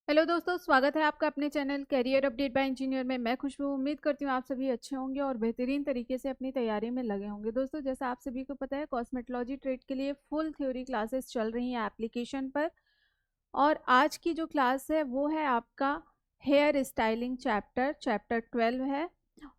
Hello दोस्तों, स्वागत है आपका अपने channel career update by engineer में। मैं खुशबू उम्मीद करती हूँ आप सभी अच्छे होंगे और बेहतरीन तरीके से अपनी तैयारी में लगे होंगे। दोस्तों, जैसा आप सभी को पता है, कॉस्मेटोलॉजी ट्रेड के लिए फुल थ्योरी क्लासेस चल रही हैं एप्लीकेशन पर। और आज की जो क्लास है वो है आपका हेयर स्टाइलिंग चैप्टर 12 है।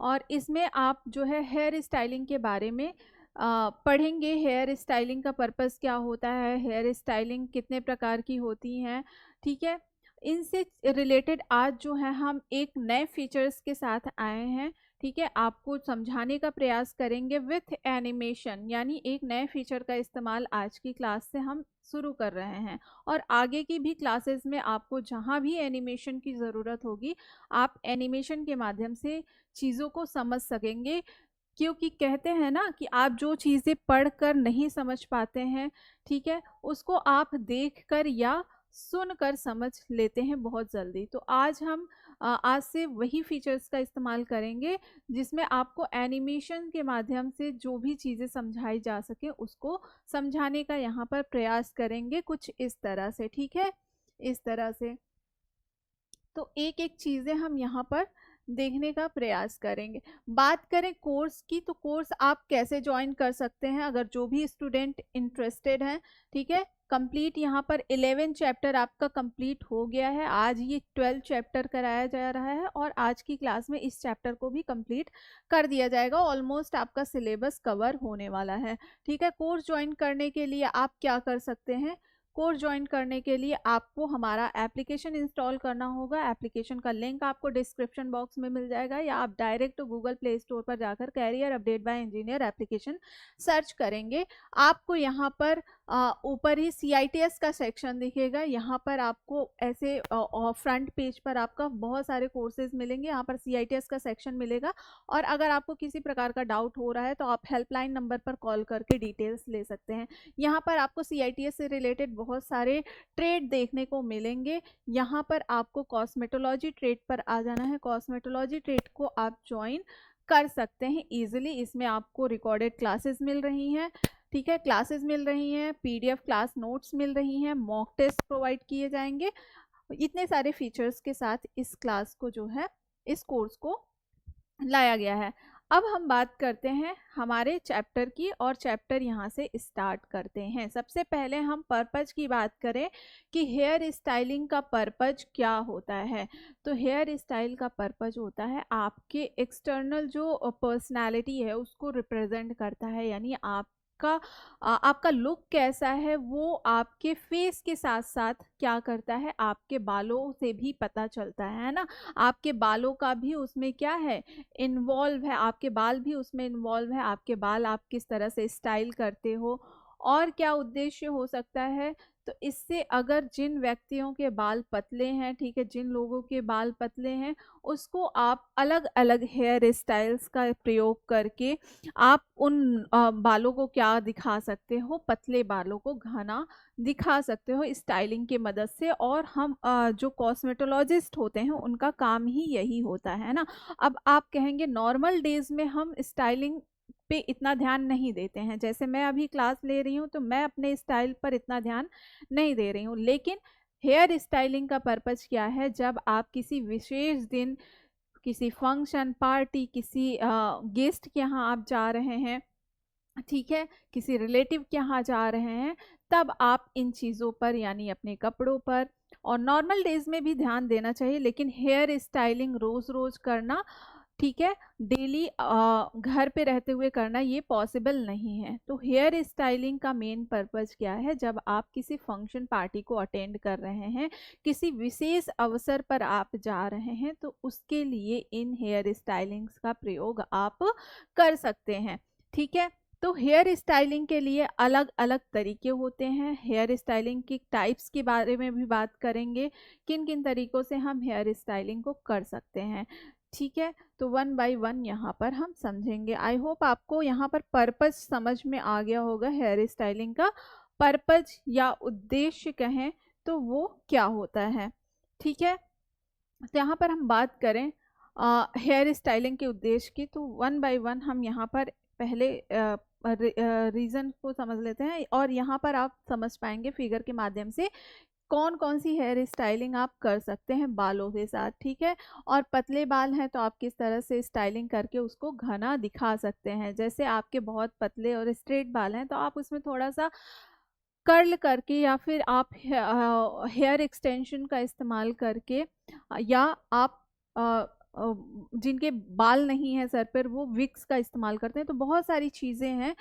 और इसमें आप जो है हेयर स्टाइलिंग के बारे में पढ़ेंगे। हेयर स्टाइलिंग का पर्पस क्या होता है, हेयर स्टाइलिंग कितने प्रकार की होती हैं, ठीक है। इनसे रिलेटेड आज जो है हम एक नए फीचर्स के साथ आए हैं, ठीक है। आपको समझाने का प्रयास करेंगे विथ एनिमेशन, यानी एक नए फीचर का इस्तेमाल आज की क्लास से हम शुरू कर रहे हैं। और आगे की भी क्लासेस में आपको जहाँ भी एनिमेशन की ज़रूरत होगी, आप एनिमेशन के माध्यम से चीज़ों को समझ सकेंगे। क्योंकि कहते हैं ना कि आप जो चीज़ें पढ़कर नहीं समझ पाते हैं, ठीक है, उसको आप देखकर या सुनकर समझ लेते हैं बहुत जल्दी। तो आज हम आज से वही फीचर्स का इस्तेमाल करेंगे जिसमें आपको एनिमेशन के माध्यम से जो भी चीज़ें समझाई जा सके उसको समझाने का यहाँ पर प्रयास करेंगे, कुछ इस तरह से, ठीक है, इस तरह से। तो एक एक चीज़ें हम यहाँ पर देखने का प्रयास करेंगे। बात करें कोर्स की, तो कोर्स आप कैसे ज्वाइन कर सकते हैं, अगर जो भी स्टूडेंट इंटरेस्टेड हैं, ठीक है। कंप्लीट यहाँ पर 11 चैप्टर आपका कंप्लीट हो गया है। आज ये 12 चैप्टर कराया जा रहा है और आज की क्लास में इस चैप्टर को भी कंप्लीट कर दिया जाएगा। ऑलमोस्ट आपका सिलेबस कवर होने वाला है, ठीक है। कोर्स ज्वाइन करने के लिए आप क्या कर सकते हैं, कोर्स ज्वाइन करने के लिए आपको हमारा एप्लीकेशन इंस्टॉल करना होगा। एप्लीकेशन का लिंक आपको डिस्क्रिप्शन बॉक्स में मिल जाएगा, या आप डायरेक्ट गूगल प्ले स्टोर पर जाकर career update by engineer application search करेंगे। आपको यहाँ पर ऊपर ही CITS का सेक्शन दिखेगा। यहाँ पर आपको ऐसे फ्रंट पेज पर आपका बहुत सारे कोर्सेज मिलेंगे। यहाँ पर CITS का सेक्शन मिलेगा और अगर आपको किसी प्रकार का डाउट हो रहा है तो आप हेल्पलाइन नंबर पर कॉल करके डिटेल्स ले सकते हैं। यहाँ पर आपको CITS से रिलेटेड बहुत सारे ट्रेड देखने को मिलेंगे। यहाँ पर आपको कॉस्मेटोलॉजी ट्रेड पर आ जाना है। कॉस्मेटोलॉजी ट्रेड को आप ज्वाइन कर सकते हैं इजीली। इसमें आपको रिकॉर्डेड क्लासेस मिल रही हैं, ठीक है, क्लासेस मिल रही हैं, PDF क्लास नोट्स मिल रही हैं, मॉक टेस्ट प्रोवाइड किए जाएंगे। इतने सारे फीचर्स के साथ इस क्लास को जो है, इस कोर्स को लाया गया है। अब हम बात करते हैं हमारे चैप्टर की और चैप्टर यहाँ से स्टार्ट करते हैं। सबसे पहले हम पर्पज की बात करें कि हेयर स्टाइलिंग का पर्पज क्या होता है। तो हेयर स्टाइल का पर्पज होता है आपके एक्सटर्नल जो पर्सनालिटी है उसको रिप्रेजेंट करता है, यानी आपका लुक कैसा है वो आपके फेस के साथ साथ क्या करता है, आपके बालों से भी पता चलता है ना। आपके बालों का भी उसमें क्या है, इन्वॉल्व है, आपके बाल भी उसमें इन्वॉल्व है। आपके बाल आप किस तरह से स्टाइल करते हो और क्या उद्देश्य हो सकता है। तो इससे अगर जिन व्यक्तियों के बाल पतले हैं, ठीक है, जिन लोगों के बाल पतले हैं, उसको आप अलग अलग हेयर स्टाइल्स का प्रयोग करके आप उन बालों को क्या दिखा सकते हो, पतले बालों को घना दिखा सकते हो स्टाइलिंग की मदद से। और हम जो कॉस्मेटोलॉजिस्ट होते हैं उनका काम ही यही होता है ना। अब आप कहेंगे नॉर्मल डेज में हम स्टाइलिंग पे इतना ध्यान नहीं देते हैं, जैसे मैं अभी क्लास ले रही हूँ तो मैं अपने स्टाइल पर इतना ध्यान नहीं दे रही हूँ। लेकिन हेयर स्टाइलिंग का पर्पज क्या है, जब आप किसी विशेष दिन, किसी फंक्शन पार्टी, किसी गेस्ट के यहाँ आप जा रहे हैं, ठीक है, किसी रिलेटिव के यहाँ जा रहे हैं, तब आप इन चीज़ों पर यानी अपने कपड़ों पर, और नॉर्मल डेज में भी ध्यान देना चाहिए, लेकिन हेयर स्टाइलिंग रोज़ रोज़ करना, ठीक है, डेली घर पे रहते हुए करना ये पॉसिबल नहीं है। तो हेयर स्टाइलिंग का मेन पर्पज़ क्या है, जब आप किसी फंक्शन पार्टी को अटेंड कर रहे हैं, किसी विशेष अवसर पर आप जा रहे हैं, तो उसके लिए इन हेयर स्टाइलिंग्स का प्रयोग आप कर सकते हैं, ठीक है। तो हेयर स्टाइलिंग के लिए अलग अलग तरीके होते हैं। हेयर स्टाइलिंग की टाइप्स के बारे में भी बात करेंगे, किन किन तरीकों से हम हेयर स्टाइलिंग को कर सकते हैं, ठीक है। तो वन बाय वन यहाँ पर हम समझेंगे। आई होप आपको यहाँ पर पर्पज समझ में आ गया होगा। हेयर स्टाइलिंग का पर्पज या उद्देश्य कहें तो वो क्या होता है, ठीक है। तो यहाँ पर हम बात करें हेयर स्टाइलिंग के उद्देश्य की, तो वन बाय वन हम यहाँ पर पहले रीज़न को समझ लेते हैं और यहाँ पर आप समझ पाएंगे फिगर के माध्यम से कौन कौन सी हेयर स्टाइलिंग आप कर सकते हैं बालों के साथ, ठीक है। और पतले बाल हैं तो आप किस तरह से स्टाइलिंग करके उसको घना दिखा सकते हैं। जैसे आपके बहुत पतले और स्ट्रेट बाल हैं तो आप उसमें थोड़ा सा कर्ल करके या फिर आप हेयर एक्सटेंशन का इस्तेमाल करके या आप अ, जिनके बाल नहीं है सर पर वो विक्स का इस्तेमाल करते हैं, तो बहुत सारी चीज़ें हैं,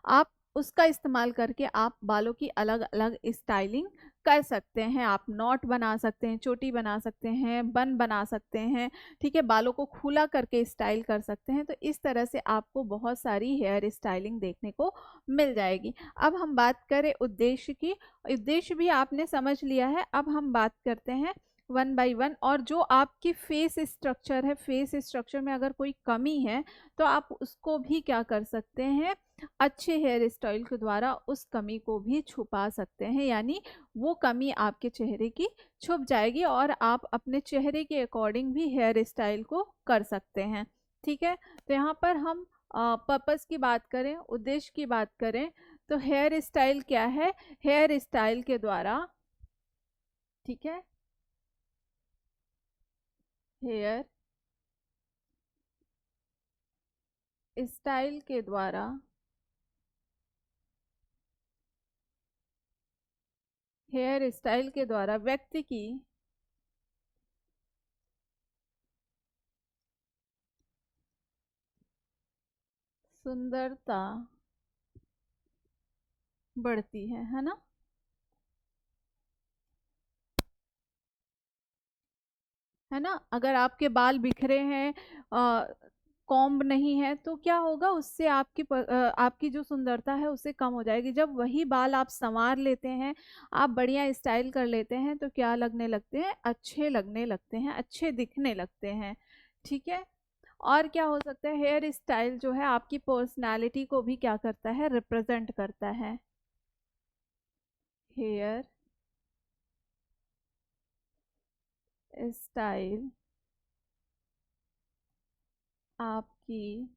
आप उसका इस्तेमाल करके आप बालों की अलग अलग स्टाइलिंग कर सकते हैं। आप नॉट बना सकते हैं, चोटी बना सकते हैं, बन बना सकते हैं, ठीक है, बालों को खुला करके स्टाइल कर सकते हैं। तो इस तरह से आपको बहुत सारी हेयर स्टाइलिंग देखने को मिल जाएगी। अब हम बात करें उद्देश्य की, उद्देश्य भी आपने समझ लिया है। अब हम बात करते हैं वन बाय वन। और जो आपकी फेस स्ट्रक्चर है, फेस स्ट्रक्चर में अगर कोई कमी है तो आप उसको भी क्या कर सकते हैं, अच्छे हेयर स्टाइल के द्वारा उस कमी को भी छुपा सकते हैं। यानी वो कमी आपके चेहरे की छुप जाएगी और आप अपने चेहरे के अकॉर्डिंग भी हेयर स्टाइल को कर सकते हैं, ठीक है। तो यहाँ पर हम पर्पस की बात करें, उद्देश्य की बात करें, तो हेयर स्टाइल क्या है, हेयर स्टाइल के द्वारा, ठीक है, हेयर स्टाइल के द्वारा हेयर स्टाइल के द्वारा व्यक्ति की सुंदरता बढ़ती है ना। है ना, अगर आपके बाल बिखरे हैं, कॉम्ब नहीं है, तो क्या होगा, उससे आपकी जो सुंदरता है उससे कम हो जाएगी। जब वही बाल आप संवार लेते हैं, आप बढ़िया स्टाइल कर लेते हैं, तो क्या लगने लगते हैं, अच्छे लगने लगते हैं, अच्छे दिखने लगते हैं, ठीक है। और क्या हो सकता है, हेयर स्टाइल जो है आपकी पर्सनालिटी को भी क्या करता है, रिप्रेजेंट करता है। हेयर स्टाइल आपकी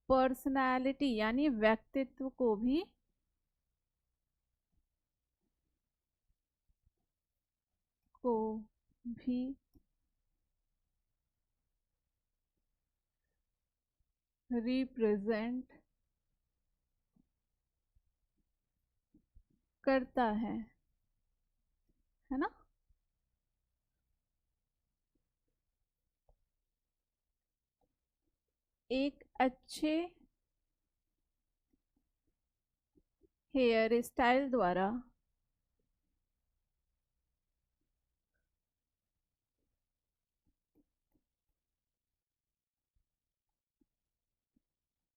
पर्सनालिटी यानी व्यक्तित्व को भी रिप्रेजेंट करता है ना। एक अच्छे हेयर स्टाइल द्वारा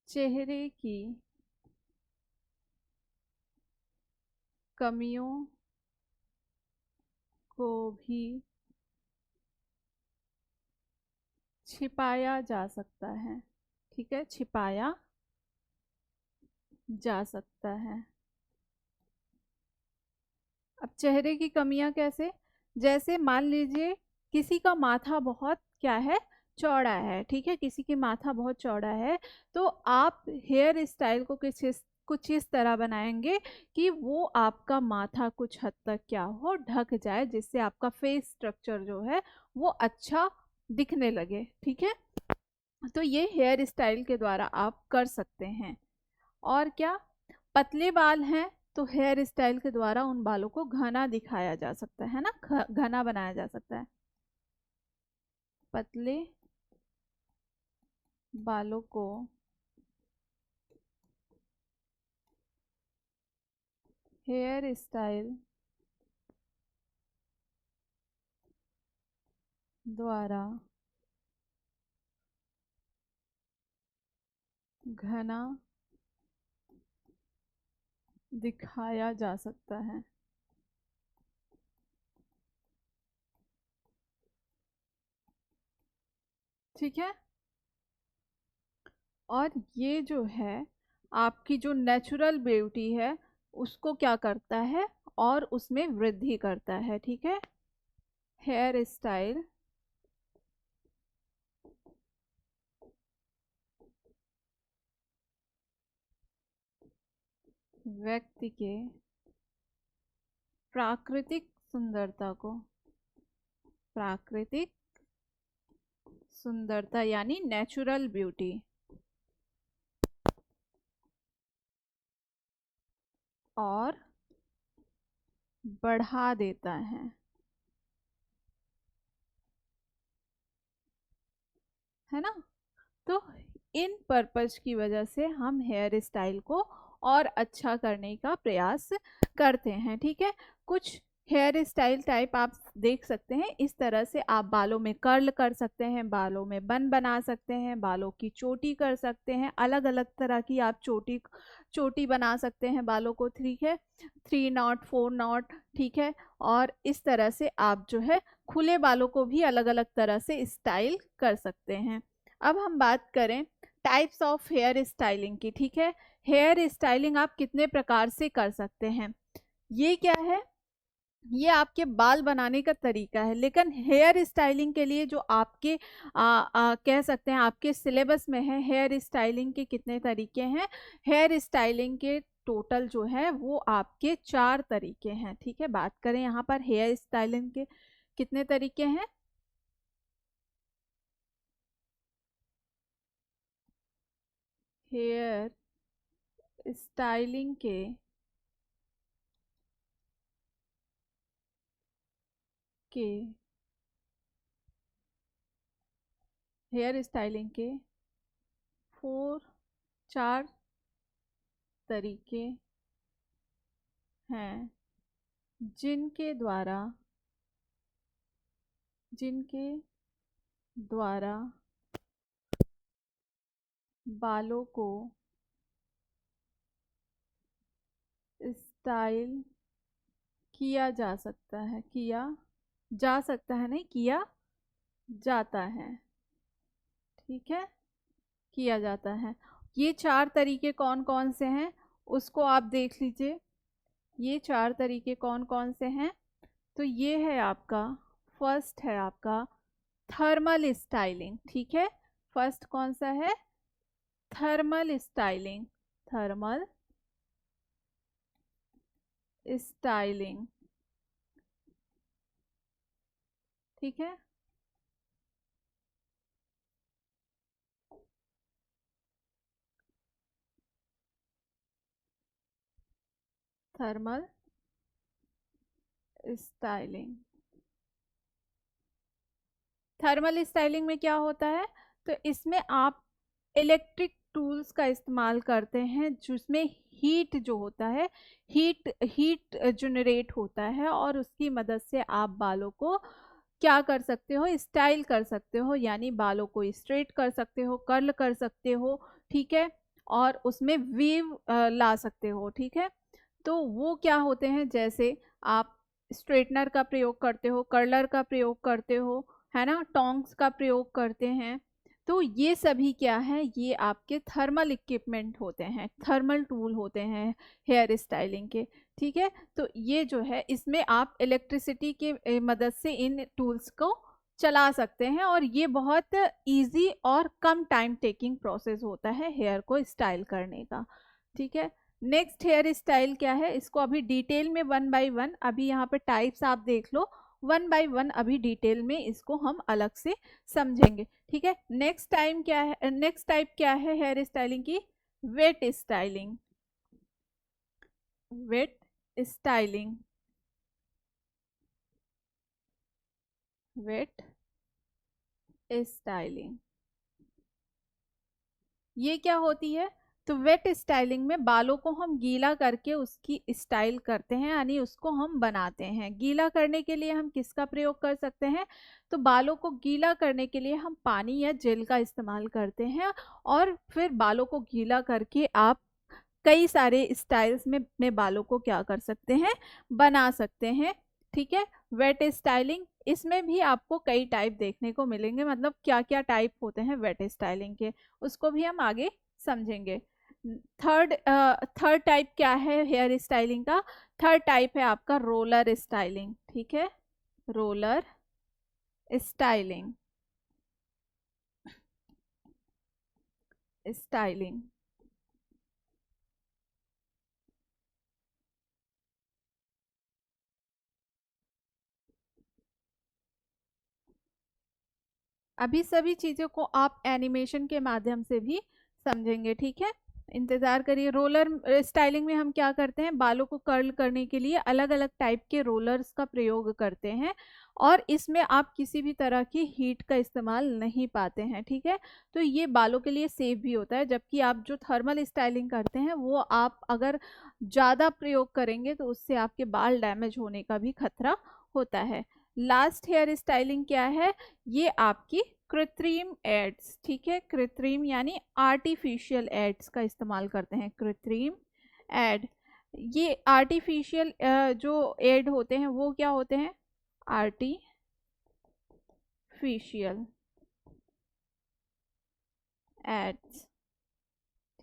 चेहरे की कमियों को भी छिपाया जा सकता है, ठीक है, छिपाया जा सकता है। अब चेहरे की कमियां कैसे, जैसे मान लीजिए किसी का माथा बहुत क्या है, चौड़ा है, ठीक है, किसी की माथा बहुत चौड़ा है, तो आप हेयर स्टाइल को कुछ इस तरह बनाएंगे कि वो आपका माथा कुछ हद तक क्या हो, ढक जाए, जिससे आपका फेस स्ट्रक्चर जो है वो अच्छा दिखने लगे, ठीक है। तो ये हेयर स्टाइल के द्वारा आप कर सकते हैं। और क्या, पतले बाल हैं तो हेयर स्टाइल के द्वारा उन बालों को घना दिखाया जा सकता है ना, घना बनाया जा सकता है। पतले बालों को हेयर स्टाइल द्वारा घना दिखाया जा सकता है, ठीक है। और ये जो है आपकी जो नेचुरल ब्यूटी है उसको क्या करता है, और उसमें वृद्धि करता है, ठीक है। हेयर स्टाइल व्यक्ति के प्राकृतिक सुंदरता को, प्राकृतिक सुंदरता यानी नेचुरल ब्यूटी, और बढ़ा देता है ना। तो इन पर्पज की वजह से हम हेयर स्टाइल को और अच्छा करने का प्रयास करते हैं। ठीक है, कुछ हेयर स्टाइल टाइप आप देख सकते हैं। इस तरह से आप बालों में कर्ल कर सकते हैं, बालों में बन बना सकते हैं, बालों की चोटी कर सकते हैं, अलग अलग तरह की आप चोटी चोटी बना सकते हैं बालों को। ठीक है, 3 नॉट 4 नॉट, ठीक है। और इस तरह से आप जो है खुले बालों को भी अलग अलग तरह से स्टाइल कर सकते हैं। अब हम बात करें टाइप्स ऑफ हेयर स्टाइलिंग की। ठीक है, हेयर स्टाइलिंग आप कितने प्रकार से कर सकते हैं। ये क्या है, ये आपके बाल बनाने का तरीका है, लेकिन हेयर स्टाइलिंग के लिए जो आपके कह सकते हैं आपके सिलेबस में है, हेयर स्टाइलिंग के कितने तरीके हैं। हेयर स्टाइलिंग के टोटल जो है वो आपके 4 तरीके हैं। ठीक है, बात करें यहाँ पर हेयर स्टाइलिंग के कितने तरीके हैं। हेयर स्टाइलिंग के हेयर स्टाइलिंग के 4 तरीके हैं, जिनके द्वारा जिनके द्वारा बालों को स्टाइल किया जा सकता है, किया जा सकता है नहीं, किया जाता है। ठीक है, किया जाता है। ये 4 तरीके कौन कौन से हैं उसको आप देख लीजिए। ये 4 तरीके कौन कौन से हैं, तो ये है आपका, फर्स्ट है आपका थर्मल स्टाइलिंग। ठीक है, फर्स्ट कौन सा है, थर्मल स्टाइलिंग, थर्मल स्टाइलिंग। ठीक है, थर्मल स्टाइलिंग। थर्मल स्टाइलिंग में क्या होता है, तो इसमें आप इलेक्ट्रिक टूल्स का इस्तेमाल करते हैं, जिसमें हीट जो होता है, हीट हीट जनरेट होता है, और उसकी मदद से आप बालों को क्या कर सकते हो, स्टाइल कर सकते हो, यानी बालों को स्ट्रेट कर सकते हो, कर्ल कर सकते हो। ठीक है, और उसमें वीव ला सकते हो। ठीक है, तो वो क्या होते हैं, जैसे आप स्ट्रेटनर का प्रयोग करते हो, कर्लर का प्रयोग करते हो, है ना, टोंग्स का प्रयोग करते हैं। तो ये सभी क्या है, ये आपके थर्मल इक्विपमेंट होते हैं, थर्मल टूल होते हैं हेयर स्टाइलिंग के। ठीक है, तो ये जो है इसमें आप इलेक्ट्रिसिटी के मदद से इन टूल्स को चला सकते हैं, और ये बहुत इजी और कम टाइम टेकिंग प्रोसेस होता है हेयर को स्टाइल करने का। ठीक है, नेक्स्ट हेयर स्टाइल क्या है, इसको अभी डिटेल में 1 बाय 1, अभी यहाँ पे टाइप्स आप देख लो, 1 बाय 1 अभी डिटेल में इसको हम अलग से समझेंगे। ठीक है, नेक्स्ट टाइम क्या है, नेक्स्ट टाइप क्या है हेयर स्टाइलिंग की, wet styling, wet styling, wet styling. ये क्या होती है, तो वेट स्टाइलिंग में बालों को हम गीला करके उसकी स्टाइल करते हैं, यानी उसको हम बनाते हैं। गीला करने के लिए हम किसका प्रयोग कर सकते हैं, तो बालों को गीला करने के लिए हम पानी या जेल का इस्तेमाल करते हैं, और फिर बालों को गीला करके आप कई सारे स्टाइल्स में अपने बालों को क्या कर सकते हैं, बना सकते हैं। ठीक है, वेट स्टाइलिंग, इसमें भी आपको कई टाइप देखने को मिलेंगे, मतलब क्या क्या टाइप होते हैं वेट स्टाइलिंग के, उसको भी हम आगे समझेंगे। थर्ड थर्ड टाइप क्या है हेयर स्टाइलिंग का, थर्ड टाइप है आपका रोलर स्टाइलिंग। ठीक है, रोलर स्टाइलिंग, स्टाइलिंग। अभी सभी चीज़ों को आप एनिमेशन के माध्यम से भी समझेंगे, ठीक है। इंतज़ार करिए। रोलर स्टाइलिंग में हम क्या करते हैं, बालों को कर्ल करने के लिए अलग अलग टाइप के रोलर्स का प्रयोग करते हैं, और इसमें आप किसी भी तरह की हीट का इस्तेमाल नहीं पाते हैं, ठीक है। तो ये बालों के लिए सेफ भी होता है, जबकि आप जो थर्मल स्टाइलिंग करते हैं वो आप अगर ज़्यादा प्रयोग करेंगे तो उससे आपके बाल डैमेज होने का भी खतरा होता है। लास्ट हेयर स्टाइलिंग क्या है, ये आपकी कृत्रिम एड्स, ठीक है। कृत्रिम यानी आर्टिफिशियल एड्स का इस्तेमाल करते हैं, कृत्रिम एड। ये आर्टिफिशियल जो एड होते हैं वो क्या होते हैं, आर्टिफिशियल एड्स,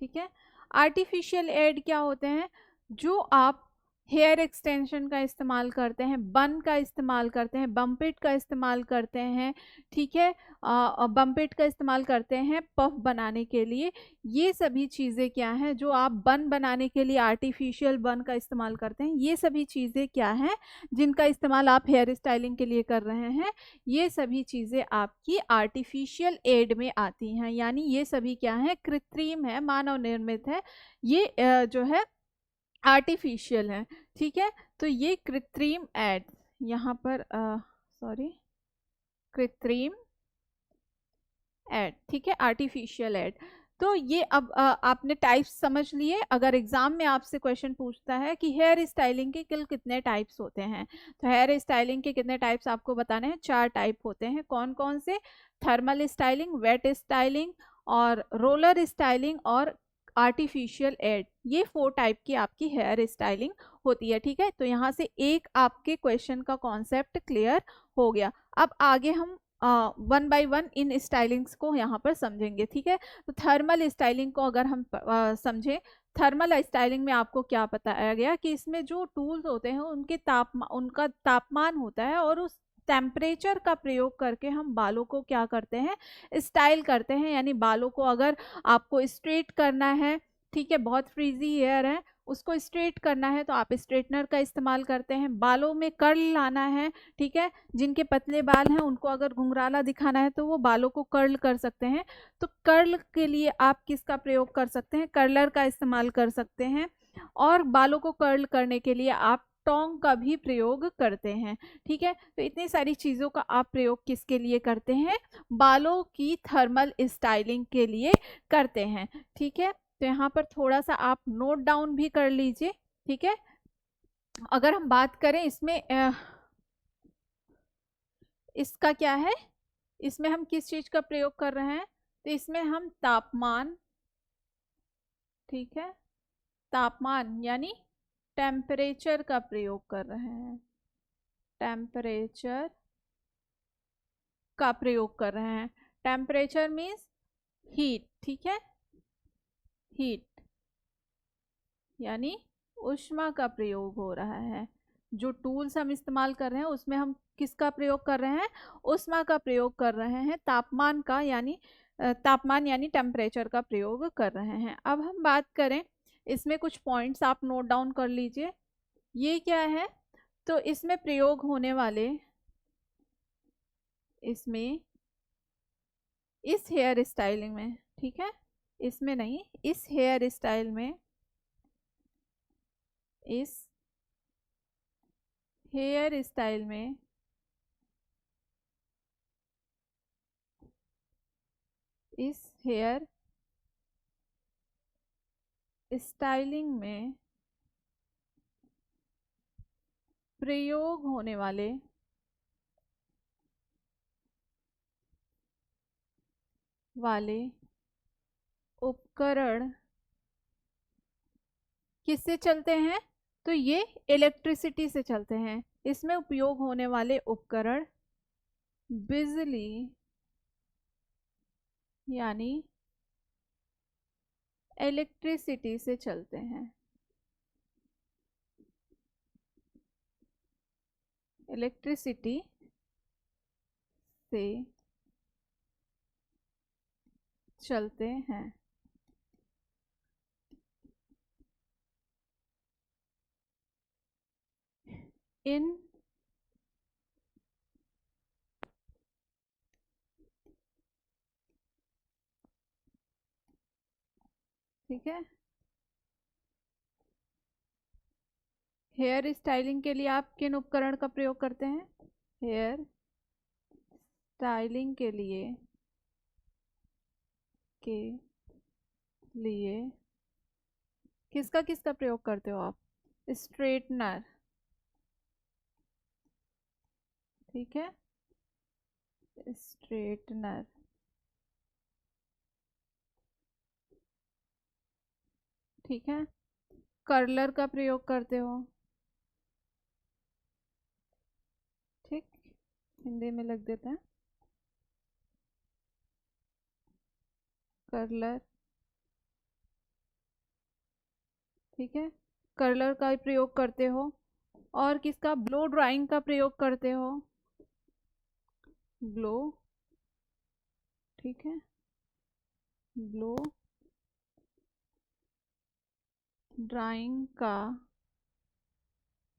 ठीक है। आर्टिफिशियल एड क्या होते हैं, जो आप हेयर एक्सटेंशन का इस्तेमाल करते हैं, बन का इस्तेमाल करते हैं, बम्पिट का इस्तेमाल करते हैं, ठीक है। बम्पिट का इस्तेमाल करते हैं पफ बनाने के लिए। ये सभी चीज़ें क्या हैं, जो आप बन बनाने के लिए आर्टिफिशियल बन का इस्तेमाल करते हैं, ये सभी चीज़ें क्या हैं जिनका इस्तेमाल आप हेयर स्टाइलिंग के लिए कर रहे हैं, ये सभी चीज़ें आपकी आर्टिफिशियल एड में आती हैं। यानी ये सभी क्या है, कृत्रिम है, मानव निर्मित है, ये जो है आर्टिफिशियल है, ठीक है। तो ये कृत्रिम एड, यहाँ पर सॉरी, कृत्रिम एड, ठीक है, आर्टिफिशियल एड। तो ये अब आपने टाइप्स समझ लिए। अगर एग्जाम में आपसे क्वेश्चन पूछता है कि हेयर स्टाइलिंग के कुल कितने टाइप्स होते हैं, तो हेयर स्टाइलिंग के कितने टाइप्स आपको बताने हैं, 4 टाइप होते हैं। कौन कौन से, थर्मल स्टाइलिंग, वेट स्टाइलिंग, और रोलर स्टाइलिंग, और आर्टिफिशियल एड। ये 4 टाइप की आपकी हेयर स्टाइलिंग होती है, ठीक है। तो यहाँ से एक आपके क्वेश्चन का कॉन्सेप्ट क्लियर हो गया। अब आगे हम one by one in stylings को यहाँ पर समझेंगे, ठीक है। तो थर्मल स्टाइलिंग को अगर हम समझें, थर्मल स्टाइलिंग में आपको क्या बताया गया कि इसमें जो टूल्स होते हैं उनका तापमान होता है, और उस टेम्परेचर का प्रयोग करके हम बालों को क्या करते हैं, स्टाइल करते हैं। यानी बालों को अगर आपको स्ट्रेट करना है, ठीक है, बहुत फ्रीजी हेयर है, उसको स्ट्रेट करना है तो आप स्ट्रेटनर का इस्तेमाल करते हैं। बालों में कर्ल लाना है, ठीक है, जिनके पतले बाल हैं उनको अगर घुंघराला दिखाना है तो वो बालों को कर्ल कर सकते हैं। तो कर्ल के लिए आप किसका प्रयोग कर सकते हैं, कर्लर का इस्तेमाल कर सकते हैं। और बालों को कर्ल करने के लिए आप टोंग का भी प्रयोग करते हैं, ठीक है। तो इतनी सारी चीज़ों का आप प्रयोग किसके लिए करते हैं, बालों की थर्मल स्टाइलिंग के लिए करते हैं, ठीक है। तो यहाँ पर थोड़ा सा आप नोट डाउन भी कर लीजिए, ठीक है। अगर हम बात करें इसमें इसका क्या है, इसमें हम किस चीज का प्रयोग कर रहे हैं, तो इसमें हम तापमान, ठीक है, तापमान यानी टेम्परेचर का प्रयोग कर रहे हैं, टेम्परेचर का प्रयोग कर रहे हैं। टेम्परेचर मीन्स हीट, ठीक है, हीट यानी ऊष्मा का प्रयोग हो रहा है। जो टूल्स हम इस्तेमाल कर रहे हैं उसमें हम किसका प्रयोग कर रहे हैं, ऊष्मा का प्रयोग कर रहे हैं, तापमान का, यानी तापमान यानी टेम्परेचर का प्रयोग कर रहे हैं। अब हम बात करें, इसमें कुछ पॉइंट्स आप नोट डाउन कर लीजिए। ये क्या है, तो इसमें प्रयोग होने वाले, इसमें इस हेयर स्टाइलिंग में, ठीक है, इसमें नहीं, इस हेयर स्टाइल में, इस हेयर स्टाइल में इस हेयर स्टाइलिंग में प्रयोग होने वाले उपकरण किससे चलते हैं, तो ये इलेक्ट्रिसिटी से चलते हैं। इसमें उपयोग होने वाले उपकरण बिजली यानी इलेक्ट्रिसिटी से चलते हैं, इलेक्ट्रिसिटी से चलते हैं। इन ठीक है। हेयर स्टाइलिंग के लिए आप किन उपकरण का प्रयोग करते हैं? हेयर स्टाइलिंग के लिए किसका किसका प्रयोग करते हो आप? स्ट्रेटनर, ठीक है, स्ट्रेटनर, ठीक है। कर्लर का प्रयोग करते हो, ठीक, हिंदी में लिख देते हैं कर्लर, ठीक है, कर्लर का प्रयोग करते हो। और किसका? ब्लो ड्राइंग का प्रयोग करते हो, ब्लो, ठीक है, ब्लो ड्राइंग का,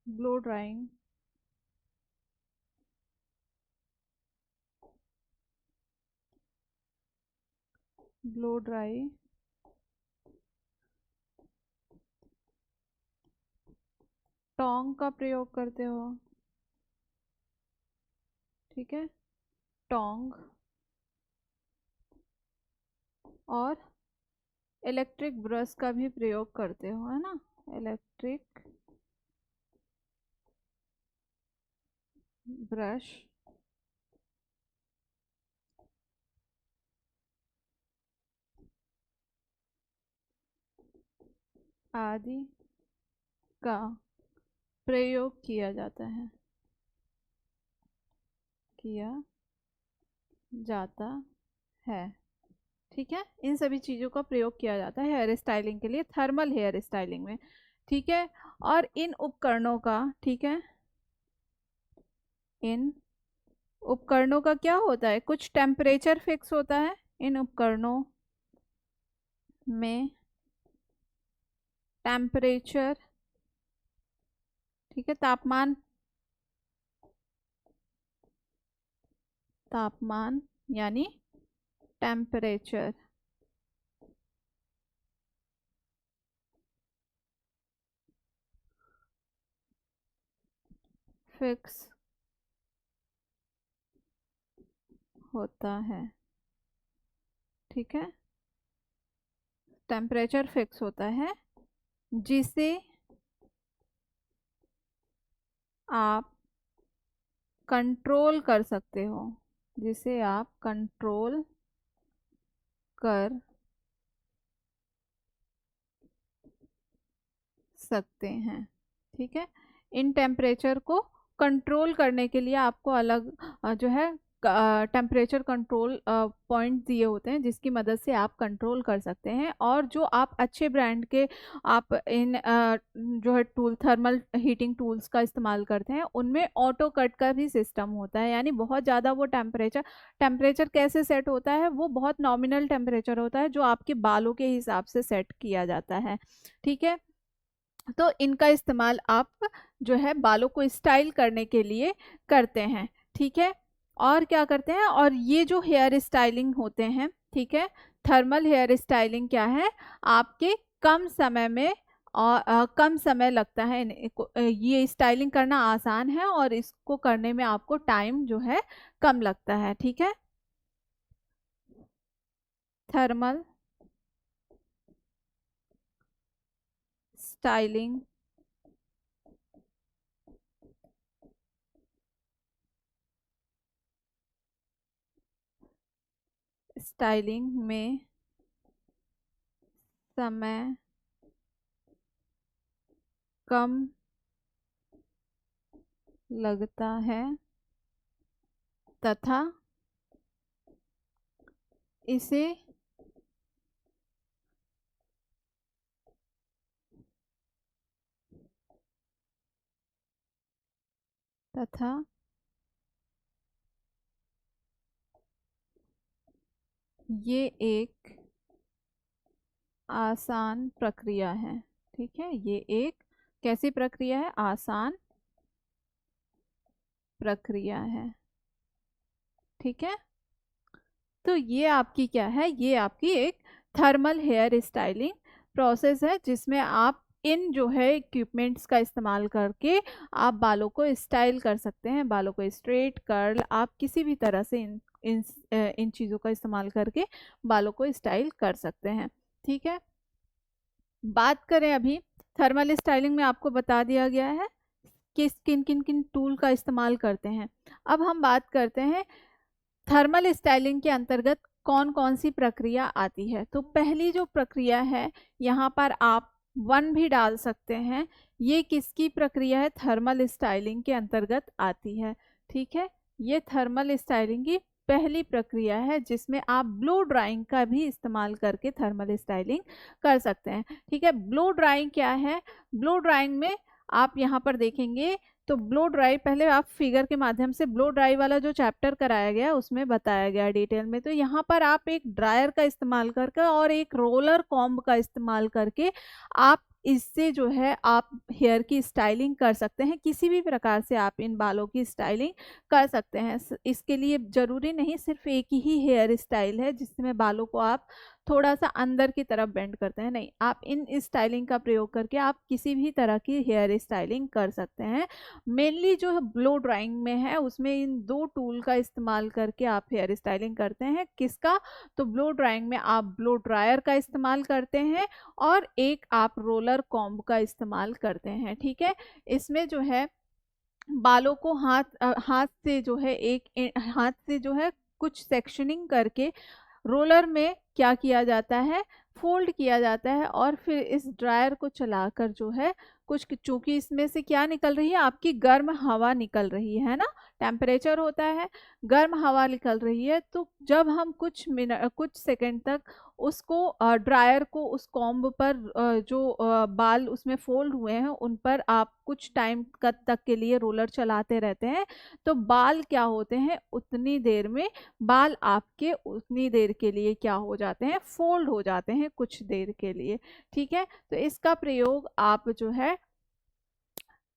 blow drawing blow dry Tong का प्रयोग करते हो, ठीक है, टोंग। और इलेक्ट्रिक ब्रश का भी प्रयोग करते हो, है ना, इलेक्ट्रिक ब्रश आदि का प्रयोग किया जाता है, किया जाता है, ठीक है। इन सभी चीज़ों का प्रयोग किया जाता है हेयर स्टाइलिंग के लिए, थर्मल हेयर स्टाइलिंग में, ठीक है। और इन उपकरणों का, ठीक है, इन उपकरणों का क्या होता है? कुछ टेम्परेचर फिक्स होता है इन उपकरणों में, टेम्परेचर, ठीक है, तापमान, तापमान यानी टेम्परेचर फिक्स होता है, ठीक है, टेम्परेचर फिक्स होता है जिसे आप कंट्रोल कर सकते हो, जिसे आप कंट्रोल कर सकते हैं, ठीक है। इन टेम्परेचर को कंट्रोल करने के लिए आपको अलग जो है टेम्परेचर कंट्रोल पॉइंट दिए होते हैं, जिसकी मदद से आप कंट्रोल कर सकते हैं। और जो आप अच्छे ब्रांड के आप इन जो है टूल, थर्मल हीटिंग टूल्स का इस्तेमाल करते हैं, उनमें ऑटो कट का भी सिस्टम होता है, यानी बहुत ज़्यादा वो टेम्परेचर कैसे सेट होता है? वो बहुत नॉमिनल टेम्परेचर होता है जो आपके बालों के हिसाब से सेट किया जाता है, ठीक है। तो इनका इस्तेमाल आप जो है बालों को स्टाइल करने के लिए करते हैं, ठीक है। और क्या करते हैं? और ये जो हेयर स्टाइलिंग होते हैं, ठीक है, थर्मल हेयर स्टाइलिंग क्या है? आपके कम समय में और कम समय लगता है ये स्टाइलिंग करना आसान है और इसको करने में आपको टाइम जो है कम लगता है, ठीक है। थर्मल स्टाइलिंग में समय कम लगता है तथा इसे तथा ये एक आसान प्रक्रिया है, ठीक है, ये एक कैसी प्रक्रिया है? आसान प्रक्रिया है, ठीक है। तो ये आपकी क्या है? ये आपकी एक थर्मल हेयर स्टाइलिंग प्रोसेस है जिसमें आप इन जो है इक्विपमेंट्स का इस्तेमाल करके आप बालों को स्टाइल कर सकते हैं। बालों को स्ट्रेट, कर्ल, आप किसी भी तरह से इन चीज़ों का इस्तेमाल करके बालों को स्टाइल कर सकते हैं। ठीक है, बात करें अभी थर्मल स्टाइलिंग में आपको बता दिया गया है कि किन किन किन टूल का इस्तेमाल करते हैं। अब हम बात करते हैं थर्मल स्टाइलिंग के अंतर्गत कौन कौन सी प्रक्रिया आती है। तो पहली जो प्रक्रिया है, यहाँ पर आप 1 भी डाल सकते हैं। ये किसकी प्रक्रिया है? थर्मल स्टाइलिंग के अंतर्गत आती है। ठीक है, ये थर्मल स्टाइलिंग की पहली प्रक्रिया है जिसमें आप ब्लो ड्राइंग का भी इस्तेमाल करके थर्मल स्टाइलिंग कर सकते हैं। ठीक है, ब्लो ड्राइंग क्या है? ब्लो ड्राइंग में आप यहाँ पर देखेंगे तो ब्लो ड्राई, पहले आप फिगर के माध्यम से ब्लो ड्राई वाला जो चैप्टर कराया गया उसमें बताया गया डिटेल में। तो यहाँ पर आप एक ड्रायर का इस्तेमाल करके और एक रोलर कॉम्ब का इस्तेमाल करके आप इससे जो है आप हेयर की स्टाइलिंग कर सकते हैं। किसी भी प्रकार से आप इन बालों की स्टाइलिंग कर सकते हैं। इसके लिए ज़रूरी नहीं सिर्फ एक ही हेयर स्टाइल है जिसमें बालों को आप थोड़ा सा अंदर की तरफ बेंड करते हैं, नहीं, आप इन स्टाइलिंग का प्रयोग करके आप किसी भी तरह की हेयर स्टाइलिंग कर सकते हैं। मेनली जो है ब्लो ड्राइंग में है उसमें इन 2 टूल का इस्तेमाल करके आप हेयर स्टाइलिंग करते हैं। किसका? तो ब्लो ड्राइंग में आप ब्लो ड्रायर का इस्तेमाल करते हैं और एक आप रोलर कॉम्ब का इस्तेमाल करते हैं। ठीक है, इसमें जो है बालों को हाथ से जो है हाथ से जो है कुछ सेक्शनिंग करके रोलर में क्या किया जाता है? फोल्ड किया जाता है और फिर इस ड्रायर को चलाकर जो है कुछ, चूंकि इसमें से क्या निकल रही है? आपकी गर्म हवा निकल रही है ना, टेम्परेचर होता है, गर्म हवा निकल रही है। तो जब हम कुछ सेकंड तक उसको ड्रायर को उस कॉम्ब पर जो बाल उसमें फोल्ड हुए हैं उन पर आप कुछ टाइम तक के लिए रोलर चलाते रहते हैं, तो बाल क्या होते हैं? उतनी देर में बाल आपके उतनी देर के लिए क्या हो जाते हैं? फोल्ड हो जाते हैं कुछ देर के लिए। ठीक है, तो इसका प्रयोग आप जो है